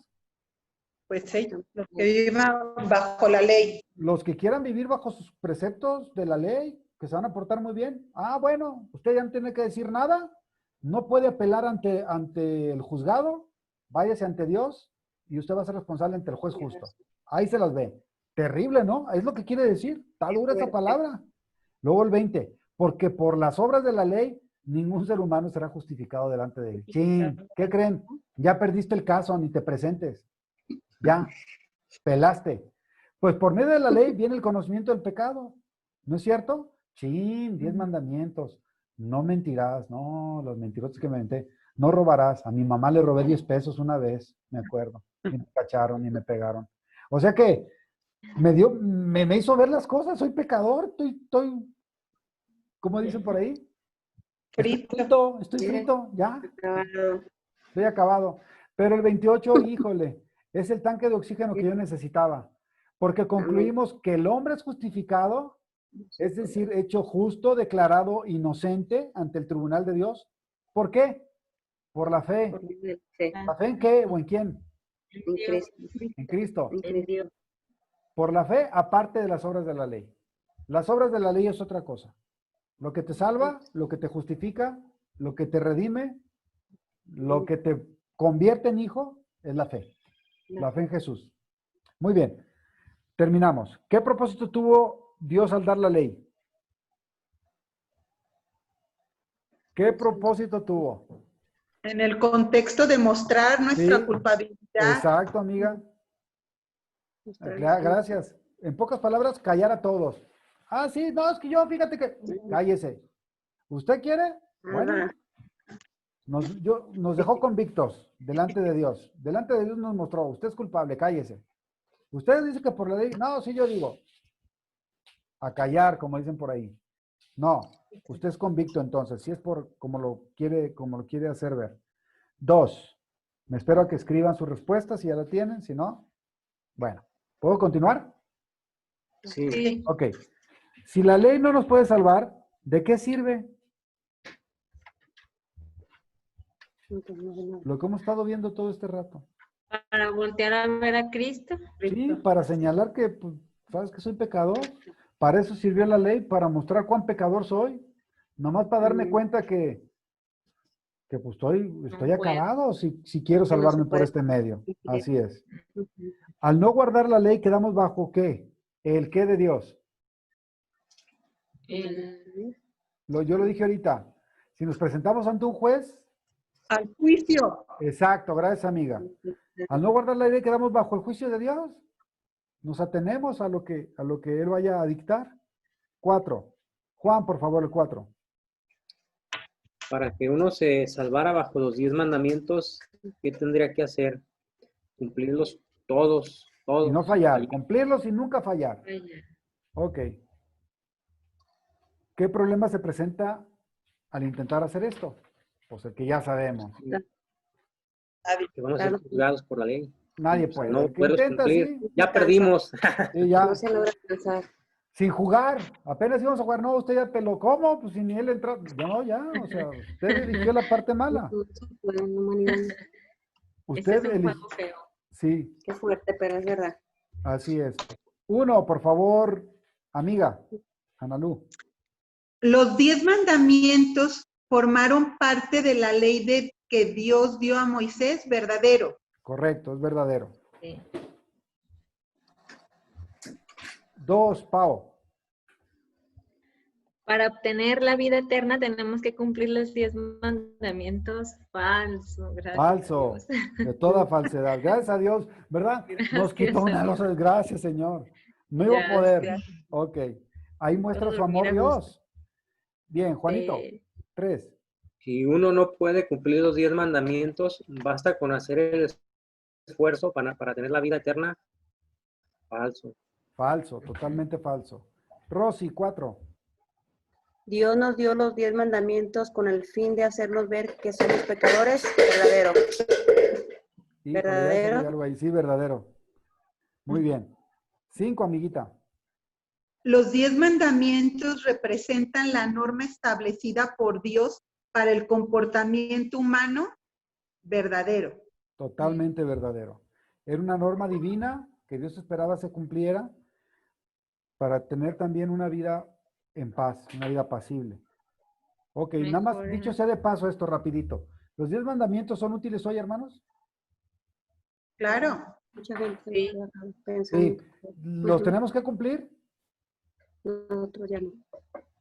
Pues ellos, los que vivan bajo la ley. Los que quieran vivir bajo sus preceptos de la ley, que se van a portar muy bien. Ah, bueno, usted ya no tiene que decir nada. No puede apelar ante el juzgado. Váyase ante Dios y usted va a ser responsable ante el juez justo. Ahí se las ve. Terrible, ¿no? Es lo que quiere decir. Está dura esa palabra. Luego el 20. Porque por las obras de la ley, ningún ser humano será justificado delante de él. Chin, ¿qué creen? Ya perdiste el caso, ni te presentes. Ya, pelaste. Pues por medio de la ley viene el conocimiento del pecado. ¿No es cierto? Chin, 10 mandamientos. No mentirás. No, los mentirosos que me inventé. No robarás. A mi mamá le robé 10 pesos una vez, me acuerdo. Y me cacharon y me pegaron. O sea que me hizo ver las cosas. Soy pecador. Estoy ¿cómo dicen por ahí? Frito. Estoy frito, ya. Acabado. Estoy acabado. Pero el 28, híjole, es el tanque de oxígeno que yo necesitaba. Porque concluimos que el hombre es justificado, es decir, hecho justo, declarado inocente ante el tribunal de Dios. ¿Por qué? Por la fe. Sí, ¿La fe en qué o en quién? en Cristo. En Cristo. En Cristo. Por la fe, aparte de las obras de la ley. Las obras de la ley es otra cosa. Lo que te salva, lo que te justifica, lo que te redime, lo que te convierte en hijo, es la fe. La fe en Jesús. Muy bien. Terminamos. ¿Qué propósito tuvo Dios al dar la ley? ¿Qué propósito tuvo? En el contexto de mostrar nuestra Sí, culpabilidad. Exacto, amiga. Gracias. En pocas palabras, callar a todos. Ah, sí, no, es que yo, fíjate que... Cállese. ¿Usted quiere? Bueno, Ajá. nos dejó convictos delante de Dios. Delante de Dios nos mostró, usted es culpable, cállese. Usted dice que por la ley, no, sí yo digo, a callar, como dicen por ahí. No, usted es convicto entonces, si es por como lo quiere hacer ver. 2, me espero a que escriban su respuesta, si ya la tienen, si no, bueno, ¿puedo continuar? Sí. Sí. Ok, si la ley no nos puede salvar, ¿de qué sirve? Lo que hemos estado viendo todo este rato. Para voltear a ver a Cristo. Sí, para señalar que, pues, sabes que soy pecador. Para eso sirvió la ley, para mostrar cuán pecador soy. Nomás para darme cuenta que pues estoy acabado si quiero salvarme por este medio. Así es. Al no guardar la ley, quedamos bajo ¿qué? ¿El qué de Dios? Yo lo dije ahorita. Si nos presentamos ante un juez. Al juicio. Exacto, gracias, amiga. Al no guardar la ley, quedamos bajo el juicio de Dios. Nos atenemos a lo que Él vaya a dictar. 4. Juan, por favor, el 4. Para que uno se salvara bajo los 10 mandamientos, ¿qué tendría que hacer? Cumplirlos todos. Y no fallar. Cumplirlos y nunca fallar. Ok. ¿Qué problema se presenta al intentar hacer esto? Pues el que ya sabemos. Que vamos a ser juzgados por la ley. Nadie O sea, puede. no El que puedes intenta, cumplir. sí, Ya perdimos. sí, ya. No se logra alcanzar. Sin jugar. Apenas íbamos a jugar. No, usted ya peló. ¿Cómo? Pues si ni él entró. No, ya. O sea, usted eligió la parte mala. No se puede, no, humanidad. Ese Usted es un eligió. juego feo. Sí, Qué fuerte, pero es verdad. así es. Uno, por favor, amiga, Analú. Los 10 mandamientos formaron parte de la ley que Dios dio a Moisés, ¿verdadero? Correcto, es verdadero. Sí. Dos, Pau. Para obtener la vida eterna tenemos que cumplir los 10 mandamientos. Falso, gracias a Falso. Dios. De toda falsedad. Gracias a Dios, ¿verdad? Nos quitó Gracias a una Dios. losa. Gracias, Señor. No iba a poder. Gracias. Ok. Ahí muestra Puedo su amor dormir a gusto. Dios. Bien, Juanito. Sí. 3. Si uno no puede cumplir los 10 mandamientos, basta con hacer el esfuerzo para tener la vida eterna. Falso. Falso, totalmente falso. Rosy, 4. Dios nos dio los 10 mandamientos con el fin de hacernos ver que somos pecadores. Verdadero. ¿Verdadero? Algo ahí. Sí, verdadero. Muy bien. 5, amiguita. Los 10 mandamientos representan la norma establecida por Dios para el comportamiento humano, ¿verdadero? Totalmente verdadero. Era una norma divina que Dios esperaba se cumpliera para tener también una vida en paz, una vida apacible. Ok, nada más Mejor, dicho sea de paso esto rapidito. ¿Los 10 mandamientos son útiles hoy, hermanos? Claro. Mucha gente Sí. se queda pensando. Sí. ¿Los tenemos que cumplir? Nosotros ya no.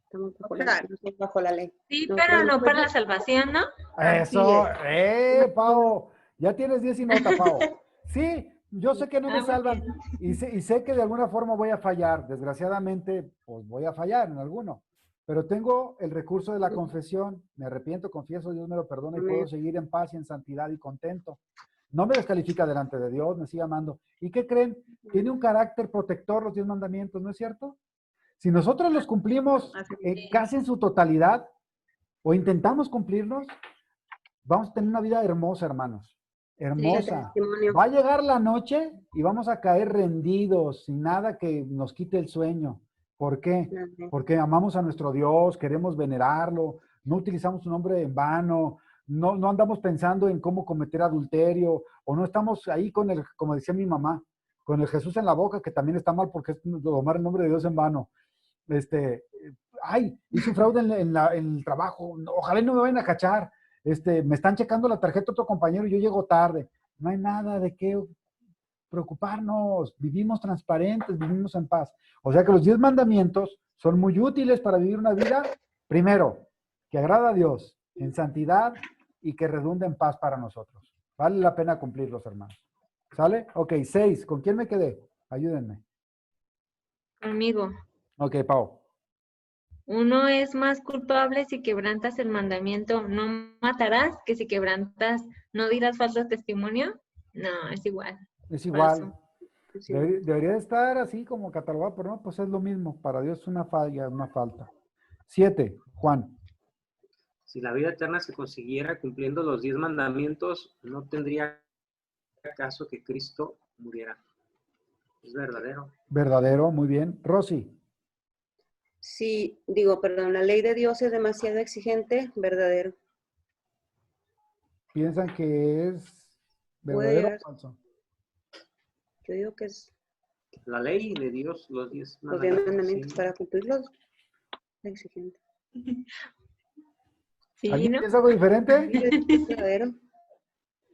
Estamos Claro. bajo la ley. Sí, No, pero no no, para la salvación, ¿no? Así Eso, es. Pau, ya tienes 10 y nota, Pau. Sí, yo sé que no me Ah, muy salvan bien. y sé que de alguna forma voy a fallar. Desgraciadamente, pues voy a fallar en alguno. Pero tengo el recurso de la confesión. Me arrepiento, confieso, Dios me lo perdona y puedo seguir en paz y en santidad y contento. No me descalifica delante de Dios, me sigue amando. ¿Y qué creen? Tiene un carácter protector los 10 mandamientos, ¿no es cierto? Si nosotros los cumplimos casi en su totalidad o intentamos cumplirlos, vamos a tener una vida hermosa, hermanos. Hermosa. testimonio. Va a llegar la noche y vamos a caer rendidos, sin nada que nos quite el sueño. ¿Por qué? Porque amamos a nuestro Dios, queremos venerarlo, no utilizamos su nombre en vano, no andamos pensando en cómo cometer adulterio, o no estamos ahí con el, como decía mi mamá, con el Jesús en la boca, que también está mal porque es tomar el nombre de Dios en vano. Ay, hice un fraude en el trabajo, ojalá no me vayan a cachar, me están checando la tarjeta otro compañero y yo llego tarde. No hay nada de qué preocuparnos, vivimos transparentes, vivimos en paz. O sea que los 10 mandamientos son muy útiles para vivir una vida, primero, que agrada a Dios, en santidad y que redunda en paz para nosotros. Vale la pena cumplirlos, hermanos. ¿Sale? Ok, 6. ¿Con quién me quedé? Ayúdenme. Conmigo. Ok, Pau. Uno es más culpable si quebrantas el mandamiento no matarás que si quebrantas no dirás falso testimonio. No, es igual. Es igual. Falso. Sí. Debería estar así como catalogado, pero no, pues es lo mismo. Para Dios es una falla, una falta. 7, Juan. Si la vida eterna se consiguiera cumpliendo los 10 mandamientos, no tendría caso que Cristo muriera. Es verdadero. Verdadero, muy bien. Rosy. Sí, digo, perdón, la ley de Dios es demasiado exigente. Verdadero. ¿Piensan que es Puede verdadero o llegar. falso? Yo digo que es La ley de Dios, los 10 los 10 mandamientos. mandamientos Sí. para cumplirlos. Exigente. Sí, ¿Alguien ¿no? piensa algo diferente? Es verdadero.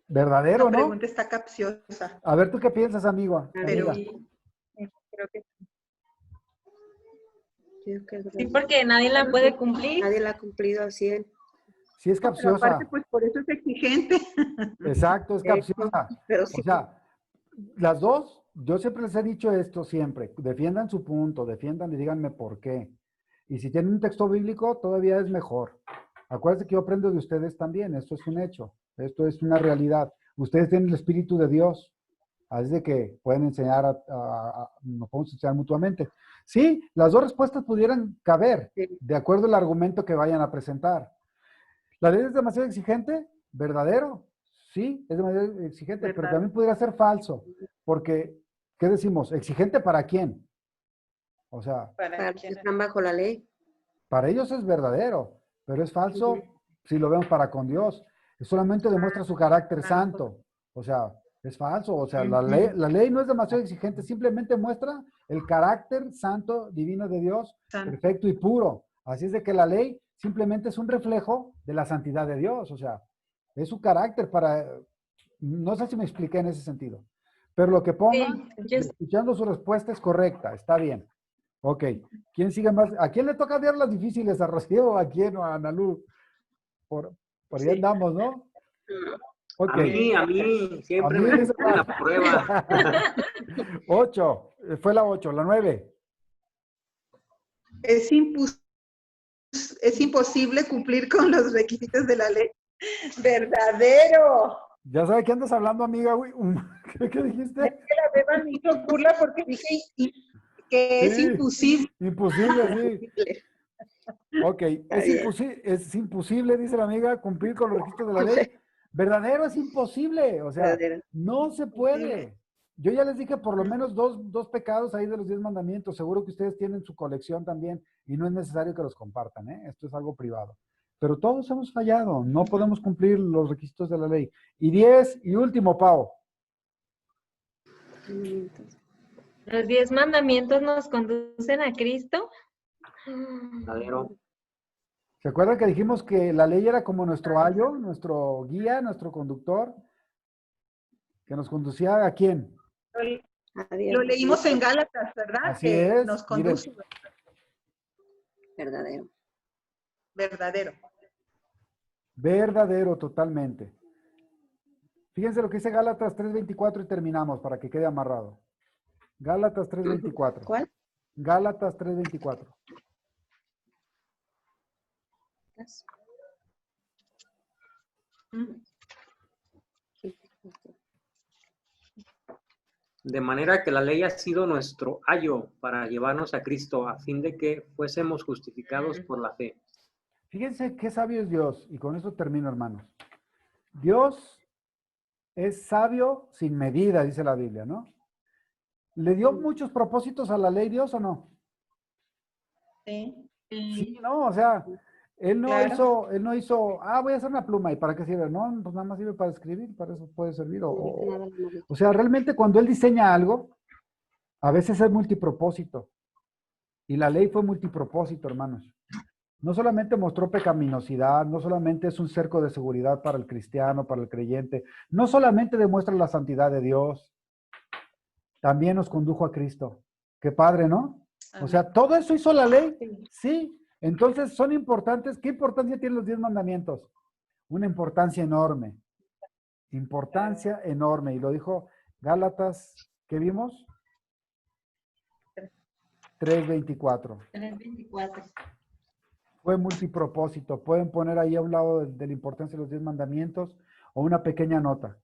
Verdadero, La ¿no? pregunta está capciosa. A ver, ¿tú qué piensas, amigo? Pero- Amiga. Creo que Yo digo que es sí, verdadero. porque nadie la puede cumplir. Nadie la ha cumplido al 100. Sí es Pero capciosa. aparte, pues por eso es exigente. Exacto, es capciosa. Pero sí. O sea, las dos, yo siempre les he dicho esto siempre, defiendan su punto, defiendan y díganme por qué. Y si tienen un texto bíblico, todavía es mejor. Acuérdense que yo aprendo de ustedes también, esto es un hecho, esto es una realidad. Ustedes tienen el Espíritu de Dios, así de que pueden enseñar, nos podemos enseñar mutuamente. Sí, las dos respuestas pudieran caber, Sí. de acuerdo al argumento que vayan a presentar. ¿La ley es demasiado exigente? ¿Verdadero? Sí, es demasiado exigente, pero ¿Verdad? también pudiera ser falso, porque, ¿qué decimos? ¿Exigente para quién? O sea, Para los que están bajo la ley. para ellos es verdadero, pero es falso si lo vemos para con Dios. Solamente demuestra su carácter santo. O sea, es falso. O sea, la ley no es demasiado exigente, simplemente muestra el carácter santo, divino de Dios, Santo. perfecto y puro. Así es de que la ley simplemente es un reflejo de la santidad de Dios. O sea, es su carácter para... No sé si me expliqué en ese sentido. Pero lo que pongan, yo escuchando su respuesta es correcta, está bien. Ok. ¿Quién sigue más? ¿A quién le toca ver las difíciles? ¿A Rocío o a quién? ¿O a Analú? Por ahí Sí. andamos, ¿no? Ok. A mí A siempre mí me dice ponen la prueba. 8. Fue la 8. La 9. Es imposible cumplir con los requisitos de la ley. ¡Verdadero! ¿Ya sabe qué andas hablando, amiga? Güey? ¿Qué dijiste? La beba me hizo burla porque dije que es Sí. imposible. Imposible, sí. Ok. bien. Es imposible, dice la amiga, cumplir con los requisitos de la ley. Verdadero es imposible. O sea, Verdadero. no se puede. Yo ya les dije por lo menos dos pecados ahí de los 10 mandamientos. Seguro que ustedes tienen su colección también y no es necesario que los compartan, ¿eh? Esto es algo privado. Pero todos hemos fallado. No podemos cumplir los requisitos de la ley. Y 10 y último, Pau. los 10 mandamientos nos conducen a Cristo. Verdadero. ¿Se acuerdan que dijimos que la ley era como nuestro ayo, nuestro guía, nuestro conductor? Que nos conducía a quién? Lo leímos en Gálatas, ¿verdad? Así Que es. nos Miren, conduce. Verdadero. Verdadero. verdadero totalmente. Fíjense lo que dice Gálatas 3:24 y terminamos para que quede amarrado. Gálatas 3:24. ¿Cuál? Gálatas 3:24. De manera que la ley ha sido nuestro ayo para llevarnos a Cristo, a fin de que fuésemos justificados por la fe. Fíjense qué sabio es Dios. Y con esto termino, hermanos. Dios es sabio sin medida, dice la Biblia, ¿no? ¿Le dio muchos propósitos a la ley Dios o no? Sí. Sí, no, o sea, él no Claro. hizo, voy a hacer una pluma, ¿y para qué sirve? No, pues nada más sirve para escribir, para eso puede servir. O sea, realmente cuando él diseña algo, a veces es multipropósito. Y la ley fue multipropósito, hermanos. No solamente mostró pecaminosidad, no solamente es un cerco de seguridad para el cristiano, para el creyente, no solamente demuestra la santidad de Dios, también nos condujo a Cristo. Qué padre, ¿no? O sea, ¿todo eso hizo la ley? Sí. Entonces, son importantes. ¿Qué importancia tienen los 10 mandamientos? Una importancia enorme. Importancia enorme. Y lo dijo Gálatas, ¿qué vimos? 3:24. 3:24. Fue multipropósito. Pueden poner ahí a un lado de la importancia de los 10 mandamientos o una pequeña nota.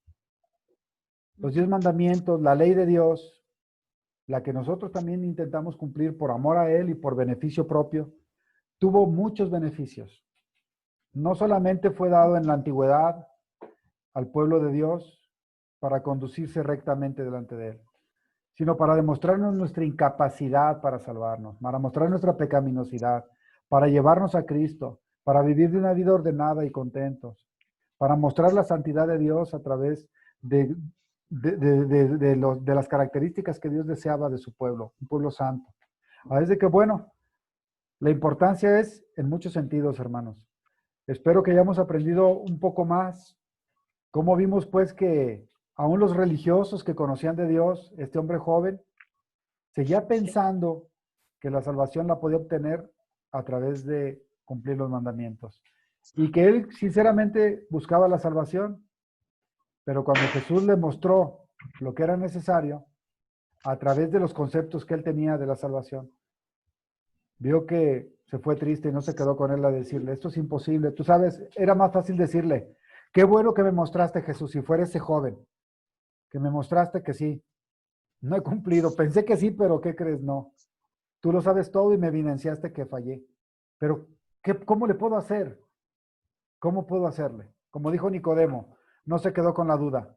Los 10 mandamientos, la ley de Dios, la que nosotros también intentamos cumplir por amor a Él y por beneficio propio, tuvo muchos beneficios. No solamente fue dado en la antigüedad al pueblo de Dios para conducirse rectamente delante de Él, sino para demostrarnos nuestra incapacidad para salvarnos, para mostrar nuestra pecaminosidad, para llevarnos a Cristo, para vivir de una vida ordenada y contentos, para mostrar la santidad de Dios a través de las características que Dios deseaba de su pueblo, un pueblo santo. Así de que, bueno, la importancia es en muchos sentidos, hermanos. Espero que hayamos aprendido un poco más. Como vimos, pues, que aún los religiosos que conocían de Dios, este hombre joven, seguía pensando que la salvación la podía obtener a través de cumplir los mandamientos. Y que él sinceramente buscaba la salvación, pero cuando Jesús le mostró lo que era necesario, a través de los conceptos que él tenía de la salvación, vio que se fue triste y no se quedó con él a decirle, esto es imposible. Tú sabes, era más fácil decirle, qué bueno que me mostraste, Jesús, si fuera ese joven, que me mostraste que sí. No he cumplido. Pensé que sí, pero ¿qué crees? No. Tú lo sabes todo y me evidenciaste que fallé. Pero, ¿cómo le puedo hacer? ¿Cómo puedo hacerle? Como dijo Nicodemo, no se quedó con la duda.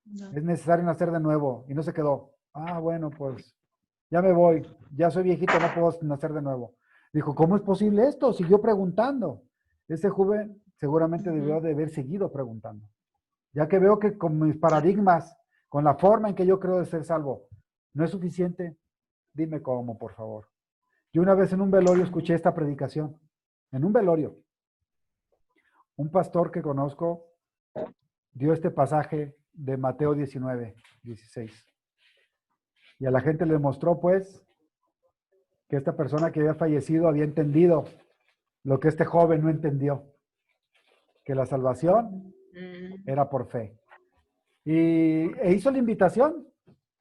No. Es necesario nacer de nuevo. Y no se quedó. Ah, bueno, pues ya me voy. Ya soy viejito, no puedo nacer de nuevo. Dijo, ¿cómo es posible esto? Siguió preguntando. Ese joven seguramente debió de haber seguido preguntando. Ya que veo que con mis paradigmas, con la forma en que yo creo de ser salvo, no es suficiente, dime cómo, por favor. Yo una vez en un velorio escuché esta predicación. En un velorio. Un pastor que conozco dio este pasaje de Mateo 19, 16. Y a la gente le mostró, pues, que esta persona que había fallecido había entendido lo que este joven no entendió. Que la salvación era por fe. E hizo la invitación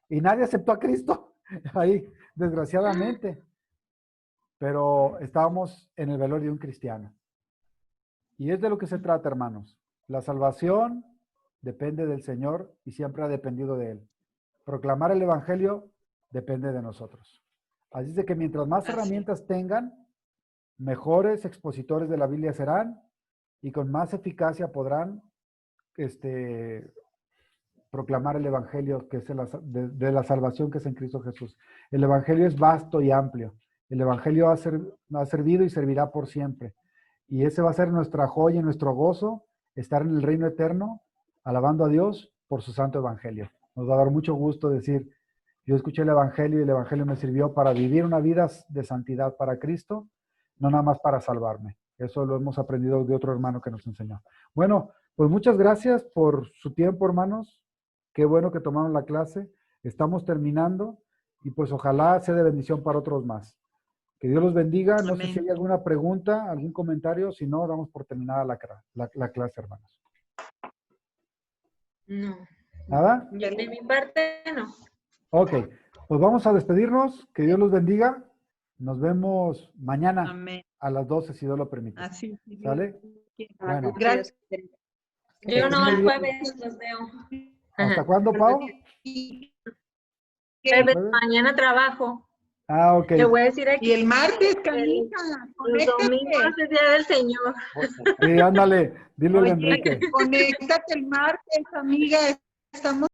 y nadie aceptó a Cristo ahí, desgraciadamente. Pero estábamos en el velorio de un cristiano. Y es de lo que se trata, hermanos. La salvación depende del Señor y siempre ha dependido de Él. Proclamar el Evangelio depende de nosotros. Así es de que mientras más herramientas tengan, mejores expositores de la Biblia serán y con más eficacia podrán proclamar el Evangelio que es de la salvación que es en Cristo Jesús. El Evangelio es vasto y amplio. El Evangelio ha servido y servirá por siempre. Y ese va a ser nuestra joya y nuestro gozo, estar en el reino eterno, alabando a Dios por su santo Evangelio. Nos va a dar mucho gusto decir, yo escuché el Evangelio y el Evangelio me sirvió para vivir una vida de santidad para Cristo, no nada más para salvarme. Eso lo hemos aprendido de otro hermano que nos enseñó. Bueno, pues muchas gracias por su tiempo, hermanos. Qué bueno que tomaron la clase. Estamos terminando y pues ojalá sea de bendición para otros más. Que Dios los bendiga. No sé si hay alguna pregunta, algún comentario. Si no, damos por terminada la clase, hermanos. No. ¿Nada? De mi parte, no. Ok, pues vamos a despedirnos. Que Dios los bendiga. Nos vemos mañana a las 12, si Dios lo permite. Así. ¿Sale? Bueno. Gracias. Yo no, el jueves los veo. ¿Hasta cuándo, Pau? Jueves, mañana trabajo. Ah, ok. Te voy a decir aquí. Y el martes, Camila, Los domingos es Día del Señor. Sí, ándale, dile a Oye, Enrique. conéctate el martes, amiga. Estamos